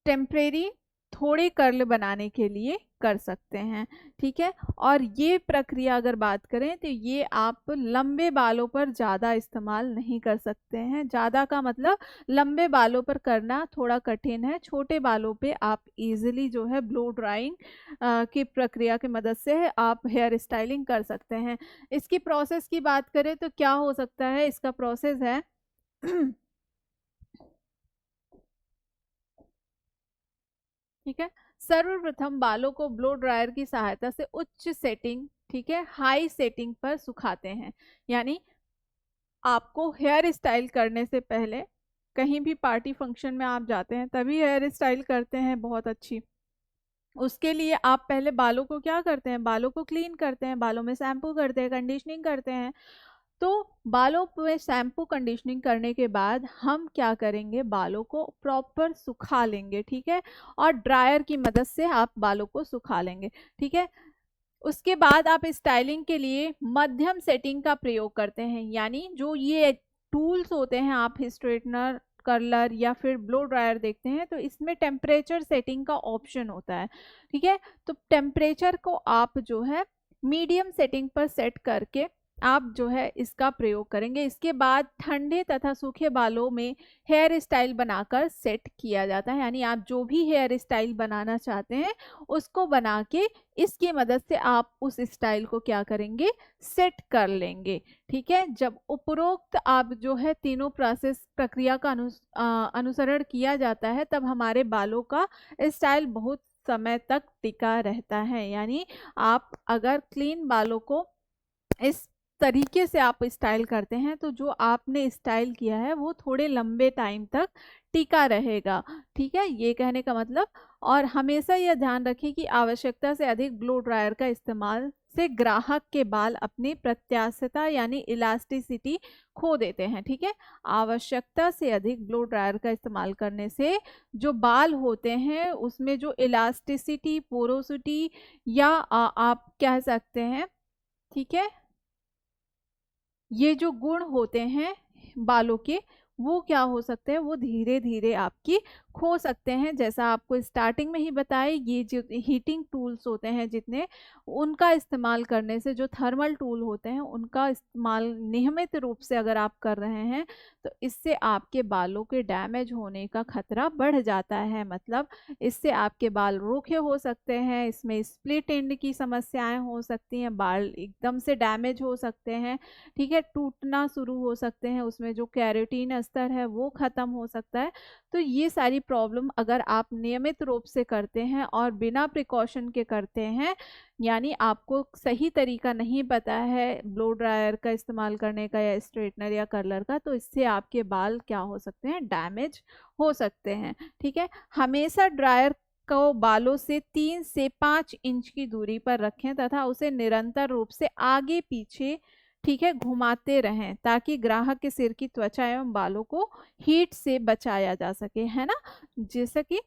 टेम्परेरी थोड़े कर्ल बनाने के लिए कर सकते हैं। ठीक है, और ये प्रक्रिया अगर बात करें तो ये आप लंबे बालों पर ज़्यादा इस्तेमाल नहीं कर सकते हैं। ज़्यादा का मतलब लंबे बालों पर करना थोड़ा कठिन है। छोटे बालों पे आप इजीली जो है ब्लो ड्राइंग की प्रक्रिया की मदद से आप हेयर स्टाइलिंग कर सकते हैं। इसकी प्रोसेस की बात करें तो क्या हो सकता है? इसका प्रोसेस है ठीक है, सर्वप्रथम बालों को ब्लो ड्रायर की सहायता से उच्च सेटिंग, ठीक है, हाई सेटिंग पर सुखाते हैं। यानी आपको हेयर स्टाइल करने से पहले कहीं भी पार्टी फंक्शन में आप जाते हैं तभी हेयर स्टाइल करते हैं बहुत अच्छी, उसके लिए आप पहले बालों को क्या करते हैं? बालों को क्लीन करते हैं, बालों में शैम्पू करते हैं, कंडीशनिंग करते हैं। तो बालों पे शैम्पू कंडीशनिंग करने के बाद हम क्या करेंगे? बालों को प्रॉपर सुखा लेंगे। ठीक है, और ड्रायर की मदद से आप बालों को सुखा लेंगे। ठीक है, उसके बाद आप स्टाइलिंग के लिए मध्यम सेटिंग का प्रयोग करते हैं। यानी जो ये टूल्स होते हैं, आप स्ट्रेटनर, कर्लर या फिर ब्लो ड्रायर देखते हैं तो इसमें टेम्परेचर सेटिंग का ऑप्शन होता है। ठीक है, तो टेम्परेचर को आप जो है मीडियम सेटिंग पर सेट करके आप जो है इसका प्रयोग करेंगे। इसके बाद ठंडे तथा सूखे बालों में हेयर स्टाइल बनाकर सेट किया जाता है। यानी आप जो भी हेयर स्टाइल बनाना चाहते हैं उसको बना के इसकी मदद से आप उस स्टाइल को क्या करेंगे? सेट कर लेंगे। ठीक है, जब उपरोक्त आप जो है तीनों प्रोसेस प्रक्रिया का अनुसरण किया जाता है तब हमारे बालों का स्टाइल बहुत समय तक टिका रहता है। यानी आप अगर क्लीन बालों को इस तरीके से आप स्टाइल करते हैं तो जो आपने स्टाइल किया है वो थोड़े लंबे टाइम तक टिका रहेगा। ठीक है, ये कहने का मतलब। और हमेशा यह ध्यान रखें कि आवश्यकता से अधिक ब्लो ड्रायर का इस्तेमाल से ग्राहक के बाल अपनी प्रत्यास्थता यानी इलास्टिसिटी खो देते हैं। ठीक है, आवश्यकता से अधिक ब्लो ड्रायर का इस्तेमाल करने से जो बाल होते हैं उसमें जो इलास्टिसिटी, पोरोसिटी या आप कह सकते हैं, ठीक है, ये जो गुण होते हैं बालों के वो क्या हो सकते हैं, वो धीरे धीरे आपकी खो सकते हैं। जैसा आपको स्टार्टिंग में ही बताया, ये जो हीटिंग टूल्स होते हैं जितने, उनका इस्तेमाल करने से, जो थर्मल टूल होते हैं उनका इस्तेमाल नियमित रूप से अगर आप कर रहे हैं तो इससे आपके बालों के डैमेज होने का खतरा बढ़ जाता है। मतलब इससे आपके बाल रूखे हो सकते हैं, इसमें स्प्लिट एंड की समस्याएं हो सकती हैं, बाल एकदम से डैमेज हो सकते हैं, ठीक है, टूटना शुरू हो सकते हैं, उसमें जो कैरोटीन स्तर है वो खत्म हो सकता है। तो ये सारी प्रॉब्लम अगर आप नियमित रूप से करते हैं और बिना प्रिकॉशन के करते हैं, यानी आपको सही तरीका नहीं पता है ब्लो ड्रायर का इस्तेमाल करने का या स्ट्रेटनर या कर्लर का, तो इससे आपके बाल क्या हो सकते हैं, डैमेज हो सकते हैं। ठीक है, हमेशा ड्रायर को बालों से 3 से 5 इंच की दूरी पर रखें तथा उसे निरंतर रूप से आगे पीछे, ठीक है, घुमाते रहें ताकि ग्राहक के सिर की त्वचा एवं बालों को हीट से बचाया जा सके, है ना। जैसे कि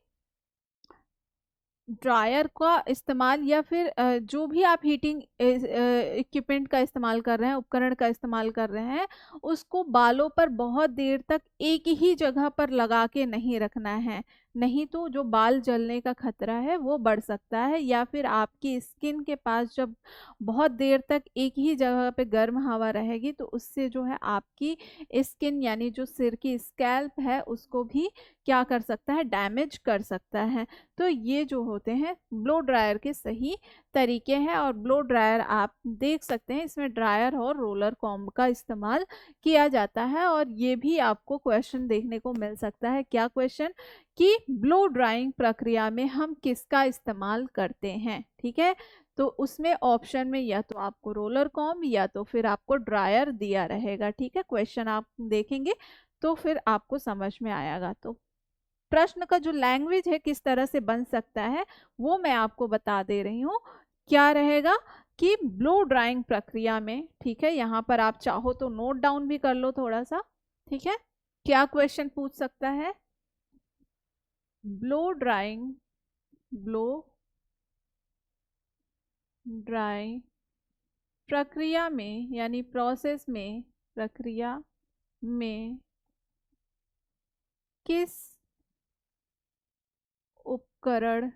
ड्रायर का इस्तेमाल या फिर जो भी आप हीटिंग इक्विपमेंट का इस्तेमाल कर रहे हैं, उपकरण का इस्तेमाल कर रहे हैं, उसको बालों पर बहुत देर तक एक ही जगह पर लगा के नहीं रखना है, नहीं तो जो बाल जलने का खतरा है वो बढ़ सकता है। या फिर आपकी स्किन के पास जब बहुत देर तक एक ही जगह पे गर्म हवा रहेगी तो उससे जो है आपकी स्किन यानी जो सिर की स्कैल्प है उसको भी क्या कर सकता है, डैमेज कर सकता है। तो ये जो होते हैं ब्लो ड्रायर के सही तरीके हैं। और ब्लो ड्रायर आप देख सकते हैं इसमें ड्रायर और रोलर कॉम्ब का इस्तेमाल किया जाता है। और ये भी आपको क्वेश्चन देखने को मिल सकता है, क्या क्वेश्चन, कि ब्लो ड्राइंग प्रक्रिया में हम किसका इस्तेमाल करते हैं। ठीक है, तो उसमें ऑप्शन में या तो आपको रोलर कॉम्ब या तो फिर आपको ड्रायर दिया रहेगा। ठीक है, क्वेश्चन आप देखेंगे तो फिर आपको समझ में आएगा। तो प्रश्न का जो लैंग्वेज है किस तरह से बन सकता है वो मैं आपको बता दे रही हूँ। क्या रहेगा कि ब्लो ड्राइंग प्रक्रिया में, ठीक है, यहाँ पर आप चाहो तो नोट डाउन भी कर लो थोड़ा सा। ठीक है, क्या क्वेश्चन पूछ सकता है, ब्लो ड्राइंग प्रक्रिया में, यानी प्रोसेस में, प्रक्रिया में किस उपकरण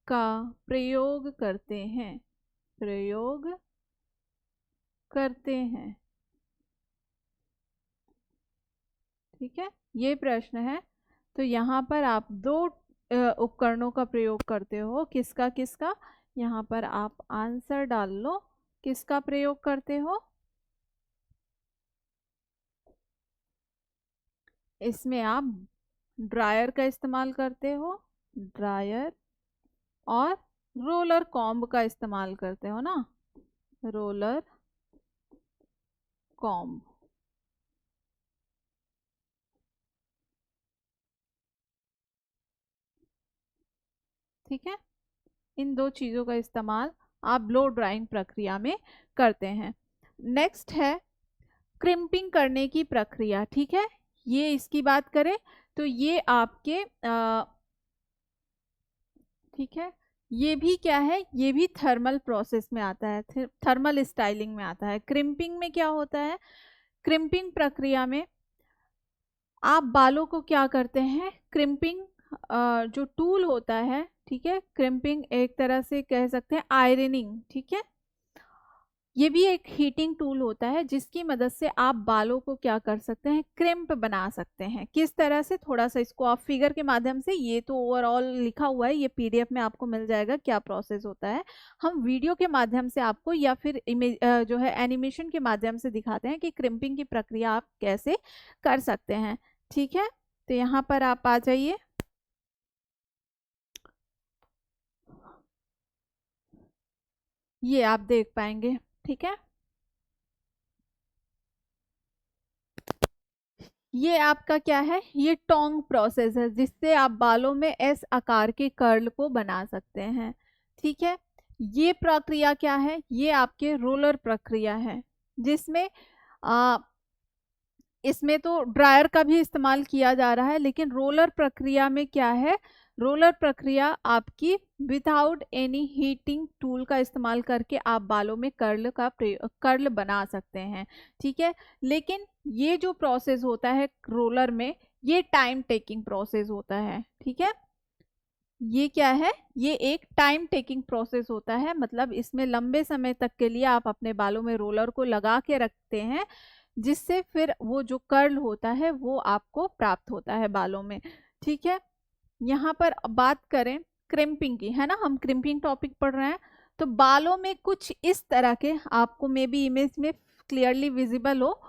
का प्रयोग करते हैं, ठीक है, ये प्रश्न है। तो यहाँ पर आप दो उपकरणों का प्रयोग करते हो, किसका किसका, यहाँ पर आप आंसर डाल लो, किसका प्रयोग करते हो। इसमें आप ड्रायर का इस्तेमाल करते हो, ड्रायर, और रोलर कॉम्ब का इस्तेमाल करते हो ना, रोलर कॉम्ब। ठीक है, इन दो चीज़ों का इस्तेमाल आप ब्लो ड्राइंग प्रक्रिया में करते हैं। नेक्स्ट है क्रिम्पिंग करने की प्रक्रिया। ठीक है, ये इसकी बात करें तो ये आपके ठीक है, ये भी क्या है, ये भी थर्मल प्रोसेस में आता है, थर्मल स्टाइलिंग में आता है। क्रिम्पिंग में क्या होता है, क्रिम्पिंग प्रक्रिया में आप बालों को क्या करते हैं, क्रिम्पिंग जो टूल होता है, ठीक है, क्रिम्पिंग एक तरह से कह सकते हैं आयरनिंग, ठीक है, ये भी एक हीटिंग टूल होता है जिसकी मदद से आप बालों को क्या कर सकते हैं, क्रिम्प बना सकते हैं। किस तरह से, थोड़ा सा इसको आप फिगर के माध्यम से, ये तो ओवरऑल लिखा हुआ है, ये पीडीएफ में आपको मिल जाएगा क्या प्रोसेस होता है। हम वीडियो के माध्यम से आपको या फिर इमेज जो है एनिमेशन के माध्यम से दिखाते हैं कि क्रिम्पिंग की प्रक्रिया आप कैसे कर सकते हैं। ठीक है, तो यहाँ पर आप आ जाइए। ये आप देख पाएंगे, ठीक है, ये आपका क्या है, ये टोंग प्रोसेस है जिससे आप बालों में एस आकार के कर्ल को बना सकते हैं। ठीक है, ये प्रक्रिया क्या है, ये आपके रोलर प्रक्रिया है जिसमें आ, इसमें तो ड्रायर का भी इस्तेमाल किया जा रहा है, लेकिन रोलर प्रक्रिया में क्या है, रोलर प्रक्रिया आपकी विदाउट एनी हीटिंग टूल का इस्तेमाल करके आप बालों में कर्ल बना सकते हैं, ठीक है। लेकिन ये जो प्रोसेस होता है रोलर में, ये टाइम टेकिंग प्रोसेस होता है, ठीक है। ये क्या है, ये एक टाइम टेकिंग प्रोसेस होता है, मतलब इसमें लंबे समय तक के लिए आप अपने बालों में रोलर को लगा के रखते हैं, जिससे फिर वो जो कर्ल होता है वो आपको प्राप्त होता है बालों में, ठीक है। यहाँ पर बात करें क्रिम्पिंग की, है ना, हम क्रिम्पिंग टॉपिक पढ़ रहे हैं। तो बालों में कुछ इस तरह के, आपको मे बी इमेज में क्लियरली विजिबल हो,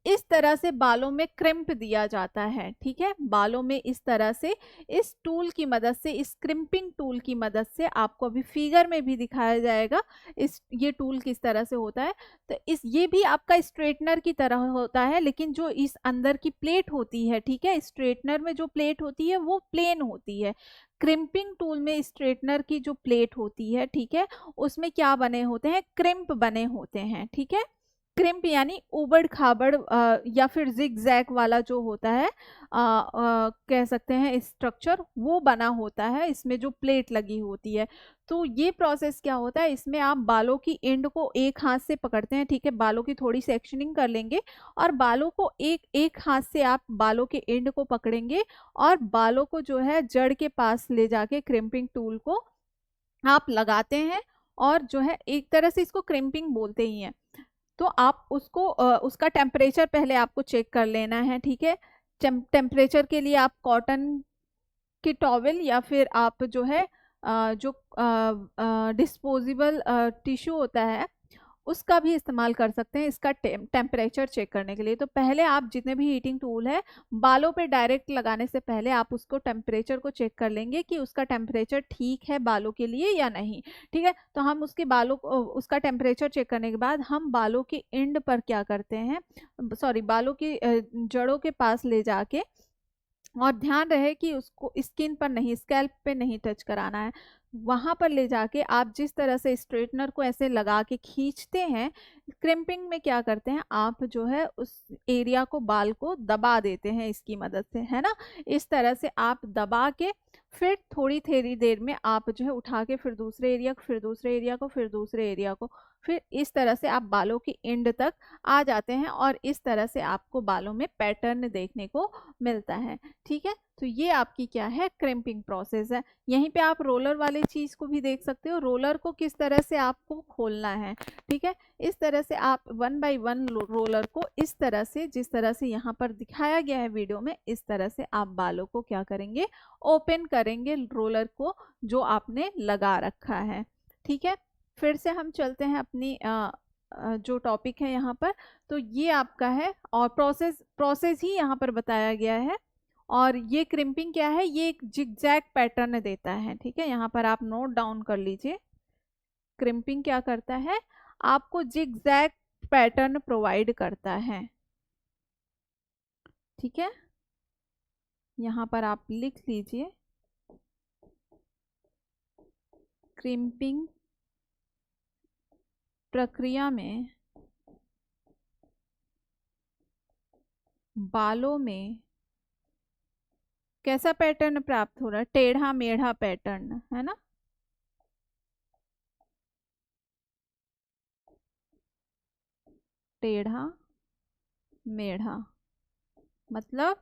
इस तरह से बालों में क्रिम्प दिया जाता है, ठीक है। बालों में इस तरह से, इस टूल की मदद से, इस क्रिम्पिंग टूल की मदद से, आपको अभी फिगर में भी दिखाया जाएगा इस ये टूल किस तरह से होता है। तो ये भी आपका स्ट्रेटनर की तरह होता है, लेकिन जो इस अंदर की प्लेट होती है, ठीक है, स्ट्रेटनर में जो प्लेट होती है वो प्लेन होती है। क्रिम्पिंग टूल में स्ट्रेटनर की जो प्लेट होती है, ठीक है, उसमें क्या बने होते हैं, क्रिम्प बने होते हैं, ठीक है। क्रिम्प यानी उबड़ खाबड़ या फिर जिग जैग वाला जो होता है, कह सकते हैं स्ट्रक्चर, वो बना होता है इसमें जो प्लेट लगी होती है। तो ये प्रोसेस क्या होता है, इसमें आप बालों की एंड को एक हाथ से पकड़ते हैं, ठीक है, बालों की थोड़ी सेक्शनिंग कर लेंगे और बालों को एक एक हाथ से आप बालों के एंड को पकड़ेंगे और बालों को जो है जड़ के पास ले जाके क्रिम्पिंग टूल को आप लगाते हैं। और जो है एक तरह से इसको क्रिम्पिंग बोलते ही हैं। तो आप उसको उसका टेम्परेचर पहले आपको चेक कर लेना है, ठीक है। टेम्परेचर के लिए आप कॉटन की टॉवेल या फिर आप जो है जो डिस्पोजेबल टिश्यू होता है उसका भी इस्तेमाल कर सकते हैं इसका टेम्परेचर चेक करने के लिए। तो पहले आप जितने भी हीटिंग टूल है, बालों पे डायरेक्ट लगाने से पहले आप उसको टेम्परेचर को चेक कर लेंगे कि उसका टेम्परेचर ठीक है बालों के लिए या नहीं, ठीक है। तो हम उसके बालों को, उसका टेम्परेचर चेक करने के बाद हम बालों के एंड पर क्या करते हैं, सॉरी, बालों की जड़ों के पास ले जाके, और ध्यान रहे कि उसको स्किन पर नहीं, स्कैल्प पे नहीं टच कराना है, वहां पर ले जाके आप जिस तरह से स्ट्रेटनर को ऐसे लगा के खींचते हैं, क्रिम्पिंग में क्या करते हैं, आप जो है उस एरिया को, बाल को दबा देते हैं इसकी मदद से, है ना। इस तरह से आप दबा के फिर थोड़ी देर में आप जो है उठा के फिर दूसरे एरिया को, फिर दूसरे एरिया को, फिर दूसरे एरिया को, फिर इस तरह से आप बालों की एंड तक आ जाते हैं और इस तरह से आपको बालों में पैटर्न देखने को मिलता है, ठीक है। तो ये आपकी क्या है, क्रिम्पिंग प्रोसेस है। यहीं पे आप रोलर वाली चीज को भी देख सकते हो, रोलर को किस तरह से आपको खोलना है, ठीक है। इस तरह से आप 1 बाय 1 रोलर को इस तरह से, जिस तरह से यहाँ पर दिखाया गया है वीडियो में, इस तरह से आप बालों को क्या करेंगे, ओपन करेंगे रोलर को जो आपने लगा रखा है, ठीक है। फिर से हम चलते हैं अपनी जो टॉपिक है यहाँ पर। तो ये आपका है और प्रोसेस ही यहाँ पर बताया गया है। और ये क्रिम्पिंग क्या है, ये एक जिगजैग पैटर्न देता है, ठीक है। यहाँ पर आप नोट डाउन कर लीजिए, क्रिम्पिंग क्या करता है, आपको जिगजैग पैटर्न प्रोवाइड करता है, ठीक है। यहाँ पर आप लिख लीजिए, क्रिम्पिंग प्रक्रिया में बालों में कैसा पैटर्न प्राप्त हो रहा है, टेढ़ा मेढ़ा पैटर्न, है ना। टेढ़ा मेढ़ा मतलब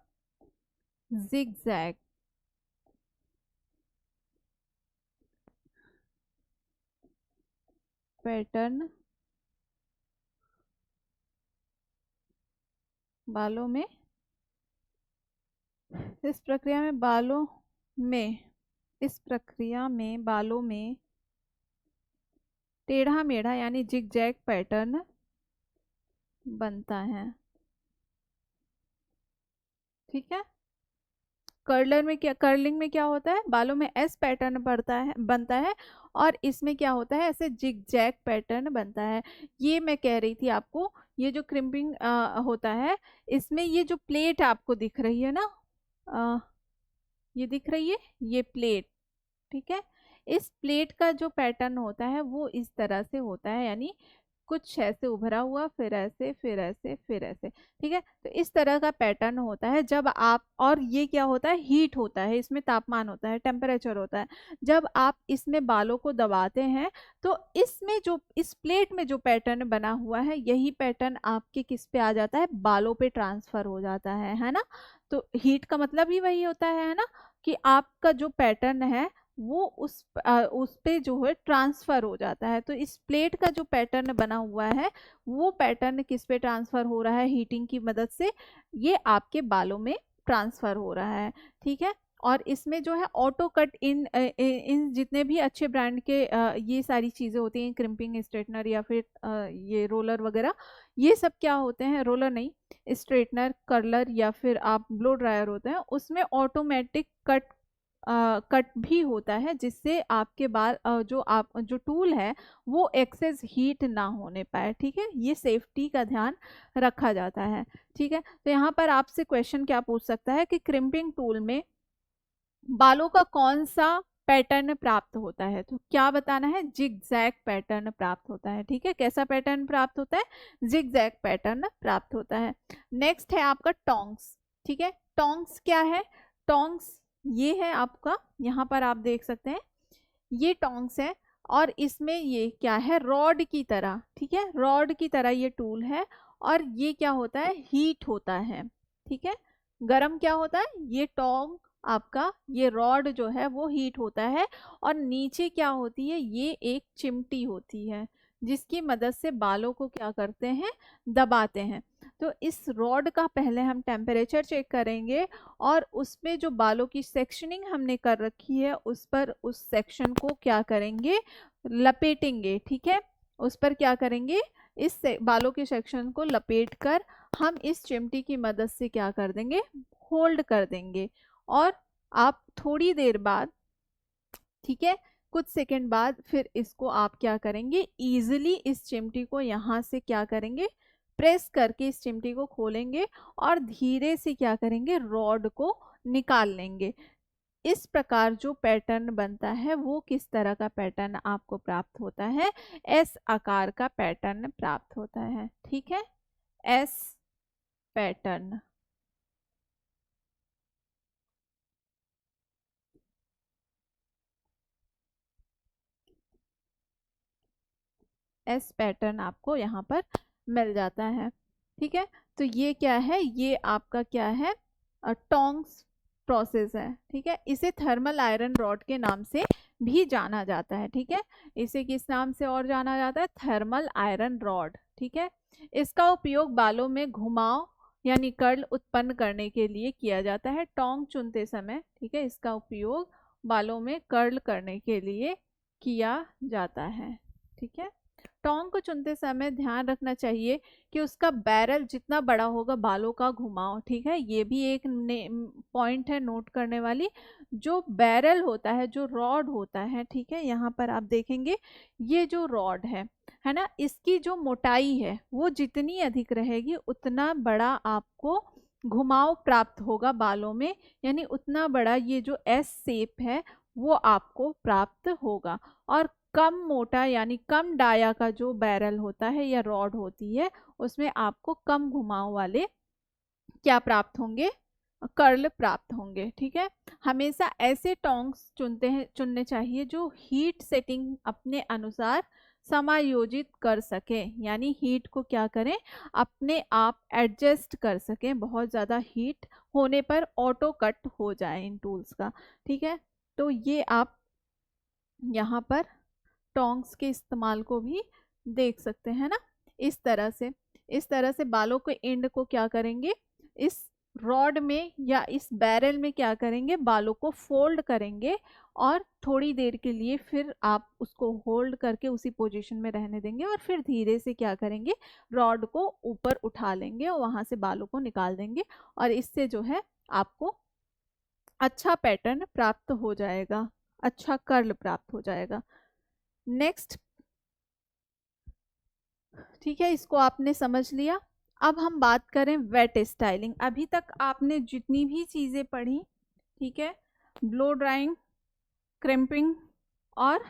जिगजैग पैटर्न बालों में, इस प्रक्रिया में बालों में, इस प्रक्रिया में बालों में टेढ़ा मेढ़ा यानी जिगजैग पैटर्न बनता है, ठीक है। कर्लर में क्या, कर्लिंग में क्या होता है, बालों में एस पैटर्न बनता है और इसमें क्या होता है, ऐसे जिगजैग पैटर्न बनता है। ये मैं कह रही थी आपको, ये जो क्रिम्पिंग होता है, इसमें ये जो प्लेट आपको दिख रही है ना, आ, ये दिख रही है, ये प्लेट, ठीक है। इस प्लेट का जो पैटर्न होता है वो इस तरह से होता है, यानी कुछ ऐसे उभरा हुआ, फिर ऐसे, फिर ऐसे, फिर ऐसे। ठीक है, तो इस तरह का पैटर्न होता है जब आप, और ये क्या होता है, हीट होता है, इसमें तापमान होता है, टेम्परेचर होता है। जब आप इसमें बालों को दबाते हैं तो इसमें जो, इस प्लेट में जो पैटर्न बना हुआ है, यही पैटर्न आपके किस पे आ जाता है, बालों पे ट्रांसफर हो जाता है ना। तो हीट का मतलब ही वही होता है ना, कि आपका जो पैटर्न है वो उस पे जो है ट्रांसफर हो जाता है। तो इस प्लेट का जो पैटर्न बना हुआ है, वो पैटर्न किस पे ट्रांसफर हो रहा है, हीटिंग की मदद से ये आपके बालों में ट्रांसफर हो रहा है। ठीक है, और इसमें जो है ऑटो कट इन जितने भी अच्छे ब्रांड के ये सारी चीज़ें होती हैं, क्रिम्पिंग स्ट्रेटनर या फिर ये रोलर वगैरह, ये सब क्या होते हैं, रोलर नहीं, स्ट्रेटनर, कर्लर या फिर आप ब्लो ड्रायर होते हैं, उसमें ऑटोमेटिक कट भी होता है, जिससे आपके बाल जो टूल है वो एक्सेस हीट ना होने पाए। ठीक है, ये सेफ्टी का ध्यान रखा जाता है। ठीक है, तो यहाँ पर आपसे क्वेश्चन क्या पूछ सकता है कि क्रिम्पिंग टूल में बालों का कौन सा पैटर्न प्राप्त होता है, तो क्या बताना है, जिगजैग पैटर्न प्राप्त होता है। ठीक है, कैसा पैटर्न प्राप्त होता है, जिगजैग पैटर्न प्राप्त होता है। नेक्स्ट है आपका टोंग्स। ठीक है, टोंग्स क्या है, टोंग्स ये है आपका, यहाँ पर आप देख सकते हैं ये टोंग्स है, और इसमें ये क्या है, रॉड की तरह। ठीक है, रॉड की तरह ये टूल है, और ये क्या होता है, हीट होता है। ठीक है, गरम क्या होता है, ये टोंग आपका, ये रॉड जो है वो हीट होता है, और नीचे क्या होती है, ये एक चिमटी होती है, जिसकी मदद से बालों को क्या करते हैं, दबाते हैं। तो इस रॉड का पहले हम टेम्परेचर चेक करेंगे, और उसमें जो बालों की सेक्शनिंग हमने कर रखी है उस पर, उस सेक्शन को क्या करेंगे, लपेटेंगे। ठीक है, उस पर क्या करेंगे, इस बालों के सेक्शन को लपेट कर हम इस चिमटी की मदद से क्या कर देंगे, होल्ड कर देंगे। और आप थोड़ी देर बाद, ठीक है, कुछ सेकंड बाद फिर इसको आप क्या करेंगे, इजीली इस चिमटी को यहाँ से क्या करेंगे, प्रेस करके इस चिमटी को खोलेंगे, और धीरे से क्या करेंगे, रॉड को निकाल लेंगे। इस प्रकार जो पैटर्न बनता है वो किस तरह का पैटर्न आपको प्राप्त होता है, एस आकार का पैटर्न प्राप्त होता है। ठीक है, एस पैटर्न। एस पैटर्न आपको यहाँ पर मिल जाता है। ठीक है, तो ये क्या है, ये आपका क्या है, टोंग्स प्रोसेस है। ठीक है, इसे थर्मल आयरन रॉड के नाम से भी जाना जाता है। ठीक है, इसे किस नाम से और जाना जाता है, थर्मल आयरन रॉड। ठीक है, इसका उपयोग बालों में घुमाव यानी कर्ल उत्पन्न करने के लिए किया जाता है, टोंग चुनते समय। ठीक है, इसका उपयोग बालों में कर्ल करने के लिए किया जाता है। ठीक है, टोंग को चुनते समय ध्यान रखना चाहिए कि उसका बैरल जितना बड़ा होगा, बालों का घुमाव। ठीक है, ये भी एक पॉइंट है नोट करने वाली। जो बैरल होता है, जो रॉड होता है, ठीक है, यहाँ पर आप देखेंगे ये जो रॉड है ना, इसकी जो मोटाई है वो जितनी अधिक रहेगी उतना बड़ा आपको घुमाव प्राप्त होगा बालों में, यानी उतना बड़ा ये जो एस शेप है वो आपको प्राप्त होगा। और कम मोटा यानी कम डाया का जो बैरल होता है या रॉड होती है, उसमें आपको कम घुमाव वाले क्या प्राप्त होंगे, कर्ल प्राप्त होंगे। ठीक है, हमेशा ऐसे टोंग्स चुनने चाहिए जो हीट सेटिंग अपने अनुसार समायोजित कर सके, यानी हीट को क्या करें, अपने आप एडजस्ट कर सकें, बहुत ज़्यादा हीट होने पर ऑटो कट हो जाए इन टूल्स का। ठीक है, तो ये आप यहाँ पर टोंग्स के इस्तेमाल को भी देख सकते हैं ना, इस तरह से बालों के एंड को क्या करेंगे, इस रॉड में या इस बैरल में क्या करेंगे, बालों को फोल्ड करेंगे, और थोड़ी देर के लिए फिर आप उसको होल्ड करके उसी पोजीशन में रहने देंगे, और फिर धीरे से क्या करेंगे, रॉड को ऊपर उठा लेंगे और वहां से बालों को निकाल देंगे, और इससे जो है आपको अच्छा पैटर्न प्राप्त हो जाएगा, अच्छा कर्ल प्राप्त हो जाएगा। नेक्स्ट, ठीक है, इसको आपने समझ लिया। अब हम बात करें वेट स्टाइलिंग। अभी तक आपने जितनी भी चीज़ें पढ़ी, ठीक है, ब्लो ड्राइंग, क्रिम्पिंग, और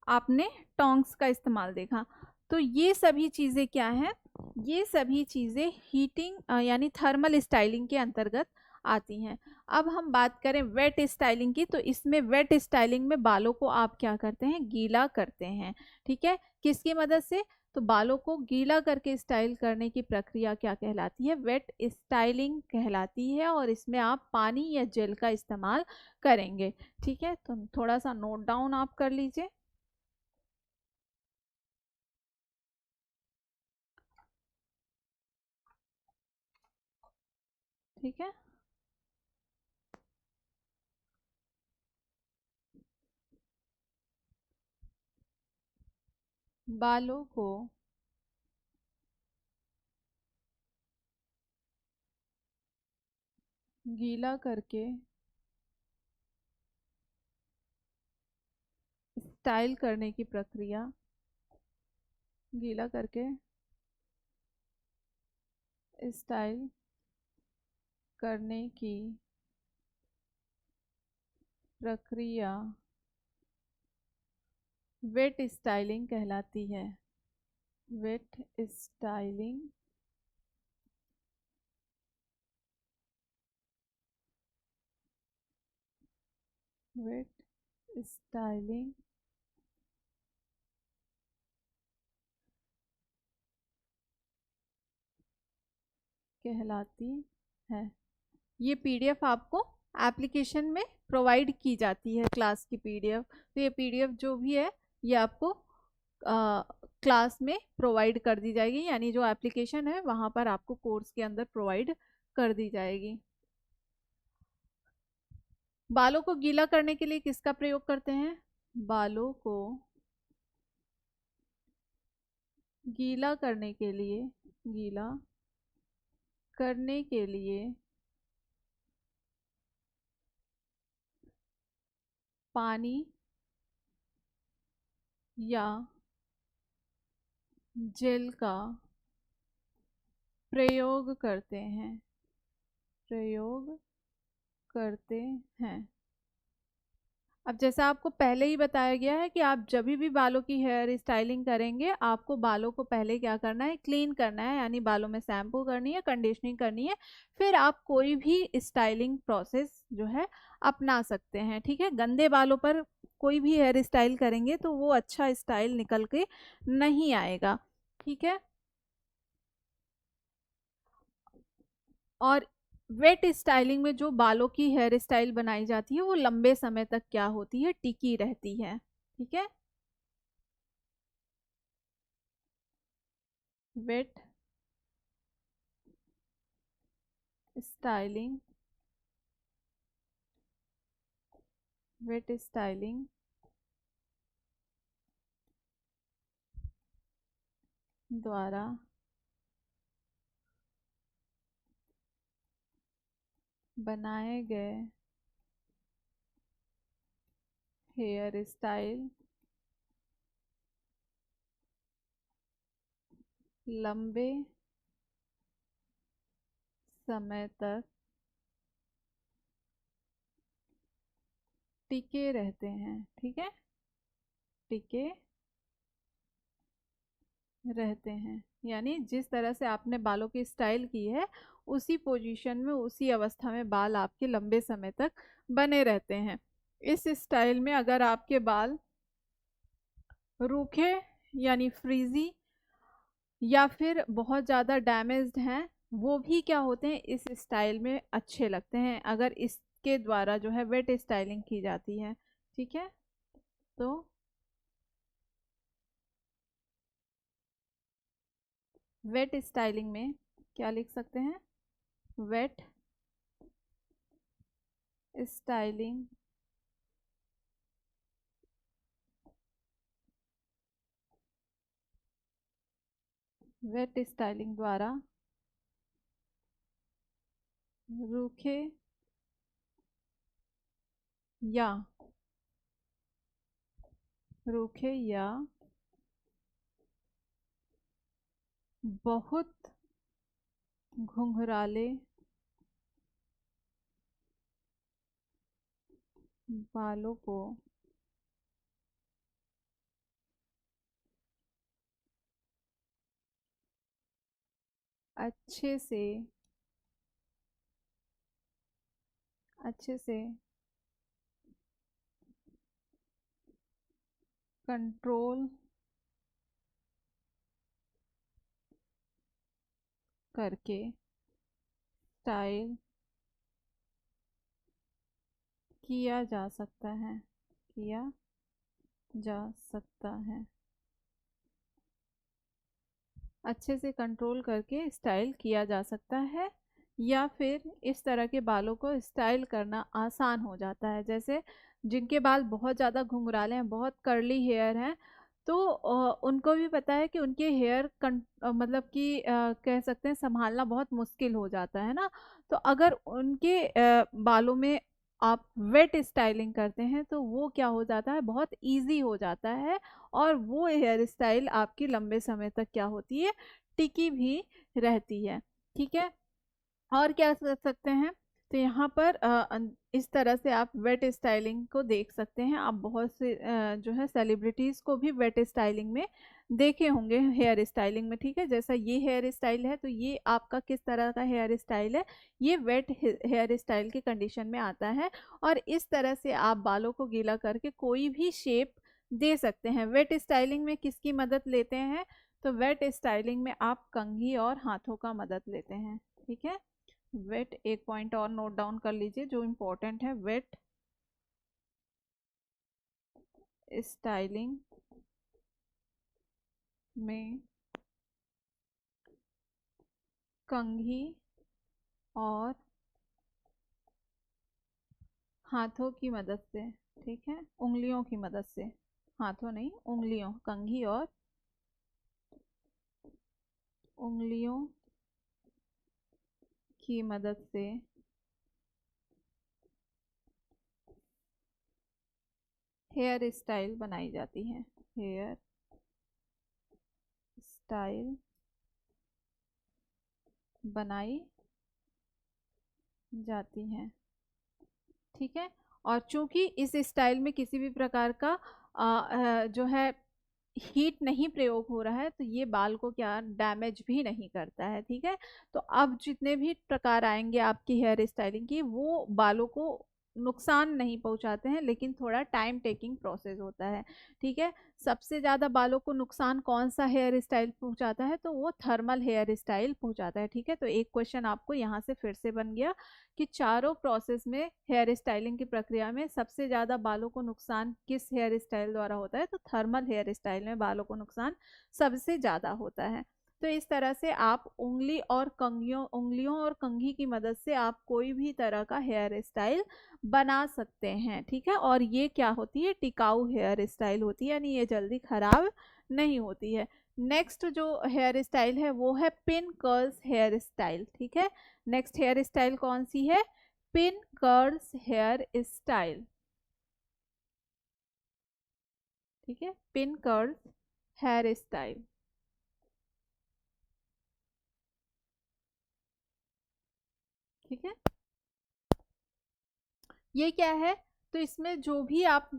आपने टोंग्स का इस्तेमाल देखा। तो ये सभी चीज़ें क्या हैं, ये सभी चीज़ें हीटिंग यानी थर्मल स्टाइलिंग के अंतर्गत आती हैं। अब हम बात करें वेट स्टाइलिंग की, तो इसमें वेट स्टाइलिंग में बालों को आप क्या करते हैं, गीला करते हैं। ठीक है, किसकी मदद से, तो बालों को गीला करके स्टाइल करने की प्रक्रिया क्या कहलाती है, वेट स्टाइलिंग कहलाती है। और इसमें आप पानी या जेल का इस्तेमाल करेंगे। ठीक है, तो थोड़ा सा नोट डाउन आप कर लीजिए। ठीक है, बालों को गीला करके स्टाइल करने की प्रक्रिया, गीला करके स्टाइल करने की प्रक्रिया वेट स्टाइलिंग कहलाती है। वेट स्टाइलिंग वेट स्टाइलिंग कहलाती है। ये पीडीएफ आपको एप्लीकेशन में प्रोवाइड की जाती है, क्लास की पीडीएफ। तो ये पीडीएफ जो भी है ये आपको क्लास में प्रोवाइड कर दी जाएगी, यानी जो एप्लीकेशन है वहाँ पर आपको कोर्स के अंदर प्रोवाइड कर दी जाएगी। बालों को गीला करने के लिए किसका प्रयोग करते हैं, बालों को गीला करने के लिए, गीला करने के लिए पानी या जेल का प्रयोग करते हैं, प्रयोग करते हैं। अब जैसा आपको पहले ही बताया गया है कि आप जब भी बालों की हेयर स्टाइलिंग करेंगे, आपको बालों को पहले क्या करना है, क्लीन करना है, यानी बालों में शैम्पू करनी है, कंडीशनिंग करनी है, फिर आप कोई भी स्टाइलिंग प्रोसेस जो है अपना सकते हैं। ठीक है, गंदे बालों पर कोई भी हेयर स्टाइल करेंगे तो वो अच्छा स्टाइल निकल के नहीं आएगा। ठीक है, और वेट स्टाइलिंग में जो बालों की हेयर स्टाइल बनाई जाती है वो लंबे समय तक क्या होती है, टिकी रहती है। ठीक है, वेट स्टाइलिंग, वेट स्टाइलिंग द्वारा बनाए गए हेयर स्टाइल लंबे समय तक टिके रहते हैं। ठीक है, टिके रहते हैं, यानी जिस तरह से आपने बालों की स्टाइल की है उसी पोजीशन में, उसी अवस्था में बाल आपके लंबे समय तक बने रहते हैं। इस स्टाइल में अगर आपके बाल रूखे यानी फ्रीजी या फिर बहुत ज़्यादा डैमेज्ड हैं, वो भी क्या होते हैं, इस स्टाइल में अच्छे लगते हैं अगर इसके द्वारा जो है वेट स्टाइलिंग की जाती है। ठीक है, तो वेट स्टाइलिंग में क्या लिख सकते हैं, वेट स्टाइलिंग वेट स्टाइलिंग द्वारा रूखे या रूखे या बहुत घुंघराले बालों को अच्छे से कंट्रोल करके स्टाइल किया जा सकता है, किया जा सकता है। अच्छे से कंट्रोल करके स्टाइल किया जा सकता है, या फिर इस तरह के बालों को स्टाइल करना आसान हो जाता है। जैसे जिनके बाल बहुत ज़्यादा घुंघराले हैं, बहुत कर्ली हेयर हैं, तो उनको भी पता है कि उनके हेयर मतलब कि कह सकते हैं संभालना बहुत मुश्किल हो जाता है ना। तो अगर उनके बालों में आप वेट स्टाइलिंग करते हैं तो वो क्या हो जाता है, बहुत इजी हो जाता है। और वो हेयर स्टाइल आपकी लंबे समय तक क्या होती है, टिकी भी रहती है। ठीक है। और क्या कर सकते हैं, तो यहाँ पर इस तरह से आप वेट स्टाइलिंग को देख सकते हैं। आप बहुत से जो है सेलिब्रिटीज़ को भी वेट स्टाइलिंग में देखे होंगे, हेयर स्टाइलिंग में। ठीक है, जैसा ये हेयर स्टाइल है, तो ये आपका किस तरह का हेयर स्टाइल है, ये वेट हेयर स्टाइल के कंडीशन में आता है। और इस तरह से आप बालों को गीला करके कोई भी शेप दे सकते हैं। वेट स्टाइलिंग में किसकी मदद लेते हैं, तो वेट स्टाइलिंग में आप कंघी और हाथों का मदद लेते हैं। ठीक है। वेट, एक पॉइंट और नोट डाउन कर लीजिए जो इम्पोर्टेंट है। वेट स्टाइलिंग में कंघी और हाथों की मदद से, ठीक है, उंगलियों की मदद से, हाथों नहीं उंगलियों, कंघी और उंगलियों की मदद से हेयर स्टाइल बनाई जाती है। हेयर स्टाइल बनाई जाती है। ठीक है। और चूंकि इस स्टाइल में किसी भी प्रकार का जो है हीट नहीं प्रयोग हो रहा है, तो ये बाल को क्या डैमेज भी नहीं करता है। ठीक है। तो अब जितने भी प्रकार आएंगे आपकी हेयर स्टाइलिंग की, वो बालों को नुकसान नहीं पहुंचाते हैं, लेकिन थोड़ा टाइम टेकिंग प्रोसेस होता है। ठीक है। सबसे ज़्यादा बालों को नुकसान कौन सा हेयर स्टाइल पहुंचाता है, तो वो थर्मल हेयर स्टाइल पहुंचाता है। ठीक है। तो एक क्वेश्चन आपको यहाँ से फिर से बन गया कि चारों प्रोसेस में हेयर स्टाइलिंग की प्रक्रिया में सबसे ज़्यादा बालों को नुकसान किस हेयर स्टाइल द्वारा होता है, तो थर्मल हेयर स्टाइल में बालों को नुकसान सबसे ज़्यादा होता है। तो इस तरह से आप उंगलियों और कंघी की मदद से आप कोई भी तरह का हेयर स्टाइल बना सकते हैं। ठीक है। और ये क्या होती है, टिकाऊ हेयर स्टाइल होती है, यानी ये जल्दी खराब नहीं होती है। नेक्स्ट जो हेयर स्टाइल है वो है पिन कर्ल्स हेयर स्टाइल। ठीक है। नेक्स्ट हेयर स्टाइल कौन सी है, पिन कर्ल्स हेयर स्टाइल। ठीक है, पिन कर्ल्स हेयर स्टाइल। ठीक है। ये क्या है, तो इसमें जो भी आप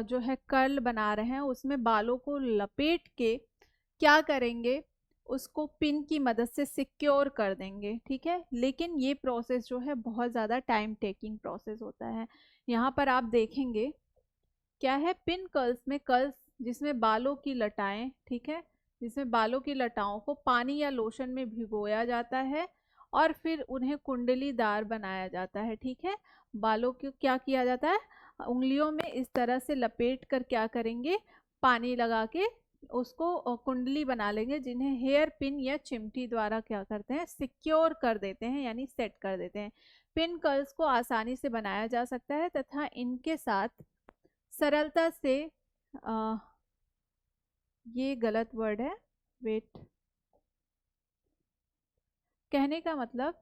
जो है कर्ल बना रहे हैं, उसमें बालों को लपेट के क्या करेंगे, उसको पिन की मदद से सिक्योर कर देंगे। ठीक है। लेकिन ये प्रोसेस जो है बहुत ज़्यादा टाइम टेकिंग प्रोसेस होता है। यहाँ पर आप देखेंगे क्या है, पिन कर्ल्स में कर्ल्स जिसमें बालों की लटाएं, ठीक है, जिसमें बालों की लटाओं को पानी या लोशन में भिगोया जाता है और फिर उन्हें कुंडलीदार बनाया जाता है। ठीक है। बालों को क्या किया जाता है, उंगलियों में इस तरह से लपेट कर क्या करेंगे, पानी लगा के उसको कुंडली बना लेंगे, जिन्हें हेयर पिन या चिमटी द्वारा क्या करते हैं, सिक्योर कर देते हैं, यानी सेट कर देते हैं। पिन कर्ल्स को आसानी से बनाया जा सकता है तथा इनके साथ सरलता से आ, ये गलत वर्ड है, वेट, कहने का मतलब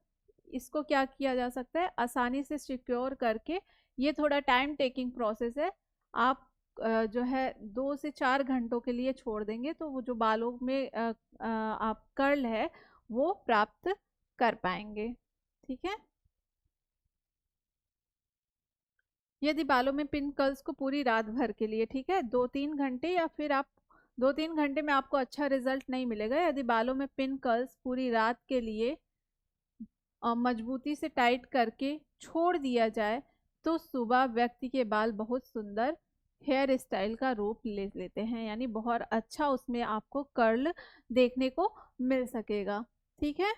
इसको क्या किया जा सकता है, आसानी से सिक्योर करके। ये थोड़ा टाइम टेकिंग प्रोसेस है। आप जो है 2 से 4 घंटों के लिए छोड़ देंगे तो वो जो बालों में आप कर्ल है वो प्राप्त कर पाएंगे। ठीक है। यदि बालों में पिन कर्ल्स को पूरी रात भर के लिए, ठीक है, 2-3 घंटे या फिर आप 2-3 घंटे में आपको अच्छा रिजल्ट नहीं मिलेगा। यदि बालों में पिन कर्ल्स पूरी रात के लिए मजबूती से टाइट करके छोड़ दिया जाए तो सुबह व्यक्ति के बाल बहुत सुंदर हेयर स्टाइल का रूप ले लेते हैं, यानी बहुत अच्छा उसमें आपको कर्ल देखने को मिल सकेगा। ठीक है,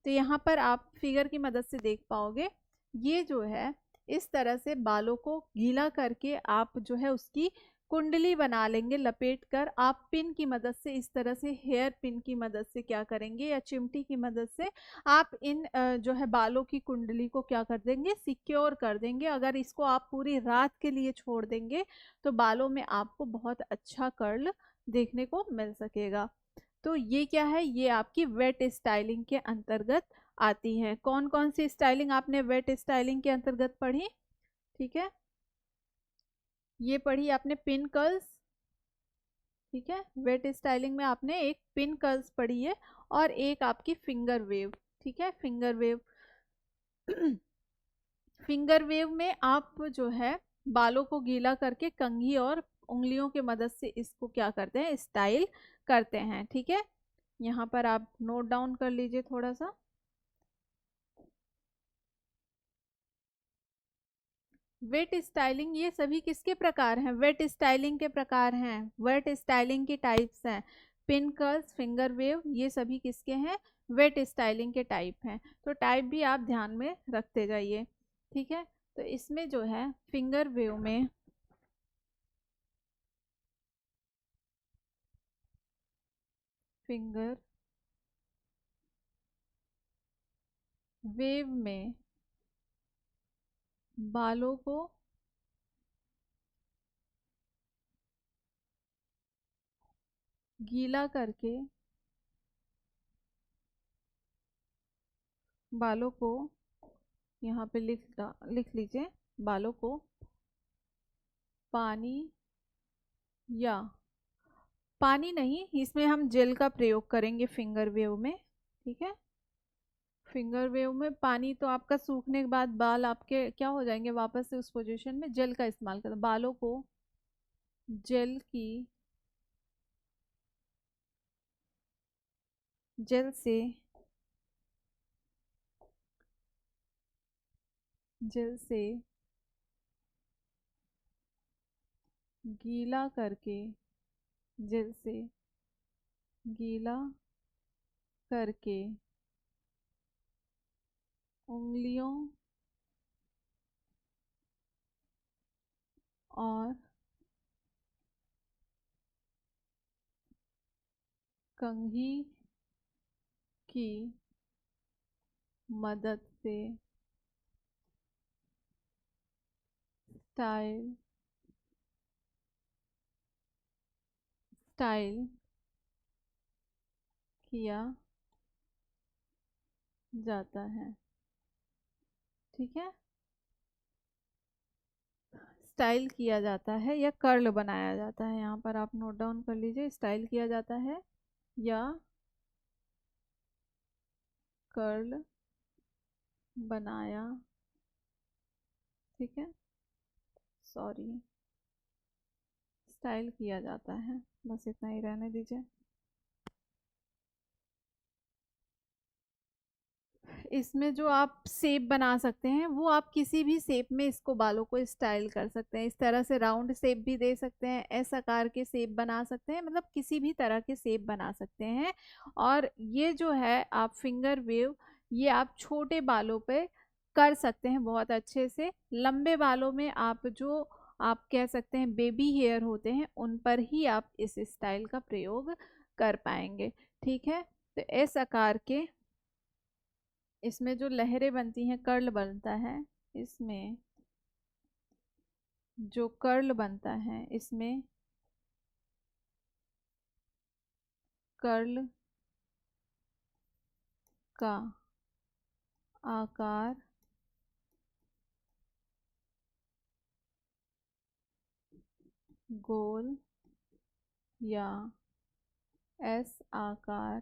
तो यहाँ पर आप फिगर की मदद से देख पाओगे, ये जो है इस तरह से बालों को गीला करके आप जो है उसकी कुंडली बना लेंगे लपेट कर। आप पिन की मदद से इस तरह से हेयर पिन की मदद से क्या करेंगे या चिमटी की मदद से आप इन जो है बालों की कुंडली को क्या कर देंगे, सिक्योर कर देंगे। अगर इसको आप पूरी रात के लिए छोड़ देंगे तो बालों में आपको बहुत अच्छा कर्ल देखने को मिल सकेगा। तो ये क्या है, ये आपकी वेट स्टाइलिंग के अंतर्गत आती है। कौन कौन सी स्टाइलिंग आपने वेट स्टाइलिंग के अंतर्गत पढ़ी? ठीक है, ये पढ़ी आपने पिन कर्ल्स। ठीक है, वेट स्टाइलिंग में आपने एक पिन कर्ल्स पढ़ी है और एक आपकी फिंगर वेव। ठीक है, फिंगर वेव फिंगर वेव में आप जो है बालों को गीला करके कंघी और उंगलियों की मदद से इसको क्या करते हैं, स्टाइल करते हैं। ठीक है, यहाँ पर आप नोट डाउन कर लीजिए थोड़ा सा। वेट स्टाइलिंग, ये सभी किसके प्रकार हैं? वेट स्टाइलिंग के प्रकार हैं, वेट स्टाइलिंग की टाइप्स हैं। पिन कर्ल्स, फिंगर वेव, ये सभी किसके हैं? वेट स्टाइलिंग के टाइप हैं। तो टाइप भी आप ध्यान में रखते जाइए। ठीक है, तो इसमें जो है फिंगर वेव में फिंगर वेव में बालों को गीला करके बालों को यहाँ पे लिख लीजिए, बालों को पानी या पानी नहीं, इसमें हम जेल का प्रयोग करेंगे फिंगर वेव में। ठीक है, फिंगर वेव में पानी तो आपका सूखने के बाद बाल आपके क्या हो जाएंगे, वापस से उस पोजीशन में। जेल का इस्तेमाल करें, बालों को जेल की जेल से जेल से गीला करके जेल से गीला करके उंगलियों और कंघी की मदद से स्टाइल स्टाइल किया जाता है। ठीक है, स्टाइल किया जाता है या कर्ल बनाया जाता है, यहाँ पर आप नोट डाउन कर लीजिए, स्टाइल किया जाता है या कर्ल बनाया, ठीक है, सॉरी, स्टाइल किया जाता है। बस इतना ही रहने दीजिए। इसमें जो आप शेप बना सकते हैं वो आप किसी भी शेप में इसको बालों को स्टाइल कर सकते हैं। इस तरह से राउंड शेप भी दे सकते हैं, एस आकार के शेप बना सकते हैं, मतलब किसी भी तरह के शेप बना सकते हैं। और ये जो है आप फिंगर वेव, ये आप छोटे बालों पे कर सकते हैं बहुत अच्छे से। लंबे बालों में आप जो आप कह सकते हैं बेबी हेयर होते हैं उन पर ही आप इस स्टाइल का प्रयोग कर पाएंगे। ठीक है, तो एस आकार के इसमें जो लहरें बनती हैं, कर्ल बनता है, इसमें जो कर्ल बनता है, इसमें कर्ल का आकार गोल या एस आकार,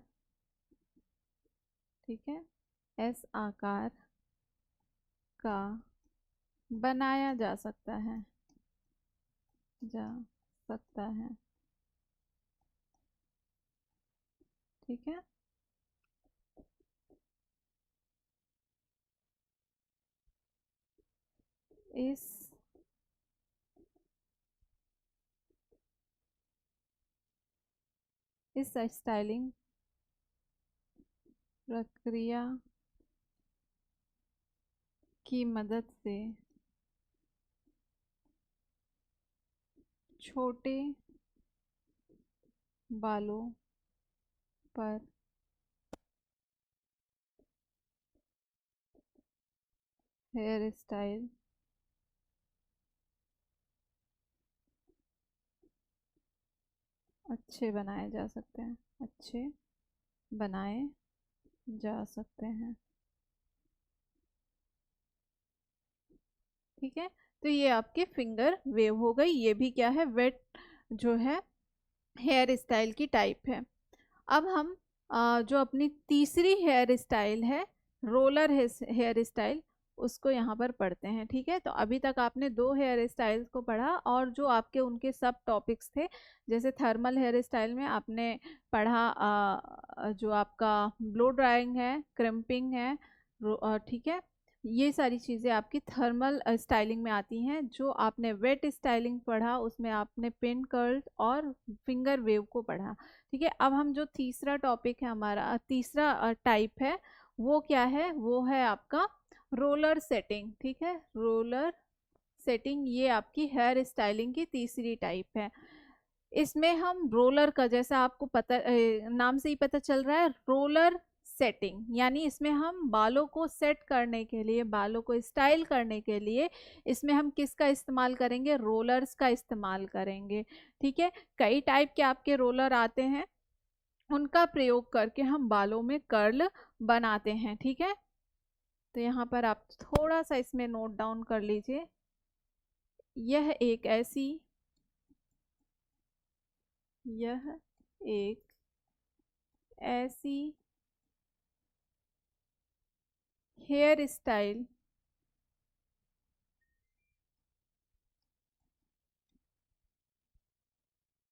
ठीक है, एस आकार का बनाया जा सकता है, जा सकता है। ठीक है। इस स्टाइलिंग प्रक्रिया की मदद से छोटे बालों पर हेयर स्टाइल अच्छे बनाए जा सकते हैं, अच्छे बनाए जा सकते हैं। ठीक है, तो ये आपके फिंगर वेव हो गई। ये भी क्या है, वेट जो है हेयर स्टाइल की टाइप है। अब हम जो अपनी तीसरी हेयर स्टाइल है, रोलर हेयर स्टाइल, उसको यहाँ पर पढ़ते हैं। ठीक है, तो अभी तक आपने दो हेयर स्टाइल्स को पढ़ा, और जो आपके उनके सब टॉपिक्स थे, जैसे थर्मल हेयर स्टाइल में आपने पढ़ा जो आपका ब्लो ड्राइंग है, क्रिम्पिंग है, ठीक है, ये सारी चीज़ें आपकी थर्मल स्टाइलिंग में आती हैं। जो आपने वेट स्टाइलिंग पढ़ा, उसमें आपने पिन कर्ल और फिंगर वेव को पढ़ा। ठीक है, अब हम जो तीसरा टॉपिक है हमारा, तीसरा टाइप है, वो क्या है, वो है आपका रोलर सेटिंग। ठीक है, रोलर सेटिंग ये आपकी हेयर स्टाइलिंग की तीसरी टाइप है। इसमें हम रोलर का, जैसा आपको पता नाम से ही पता चल रहा है, रोलर सेटिंग, यानी इसमें हम बालों को सेट करने के लिए, बालों को स्टाइल करने के लिए इसमें हम किसका इस्तेमाल करेंगे, रोलर्स का इस्तेमाल करेंगे। ठीक है, कई टाइप के आपके रोलर आते हैं, उनका प्रयोग करके हम बालों में कर्ल बनाते हैं। ठीक है, तो यहाँ पर आप थोड़ा सा इसमें नोट डाउन कर लीजिए। यह एक ऐसी हेयर स्टाइल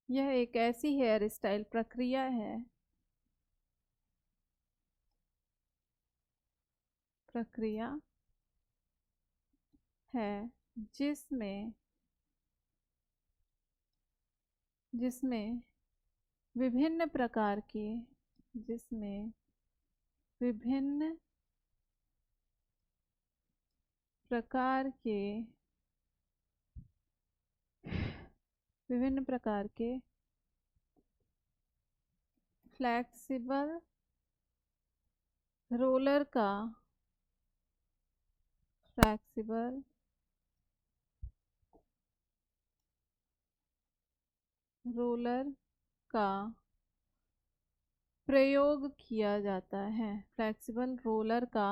यह एक ऐसी हेयर स्टाइल प्रक्रिया है जिसमें जिसमें विभिन्न प्रकार के जिसमें विभिन्न प्रकार के विभिन्न प्रकार के फ्लेक्सिबल रोलर का फ्लेक्सिबल रोलर का प्रयोग किया जाता है। फ्लेक्सिबल रोलर का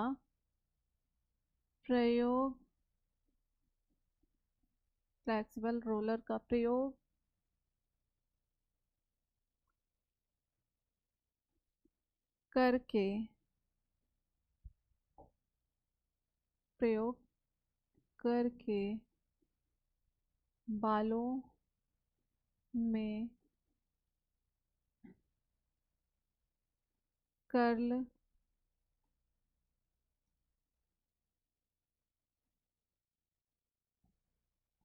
प्रयोग फ्लेक्सिबल रोलर का प्रयोग करके प्रयोग करके बालों में कर्ल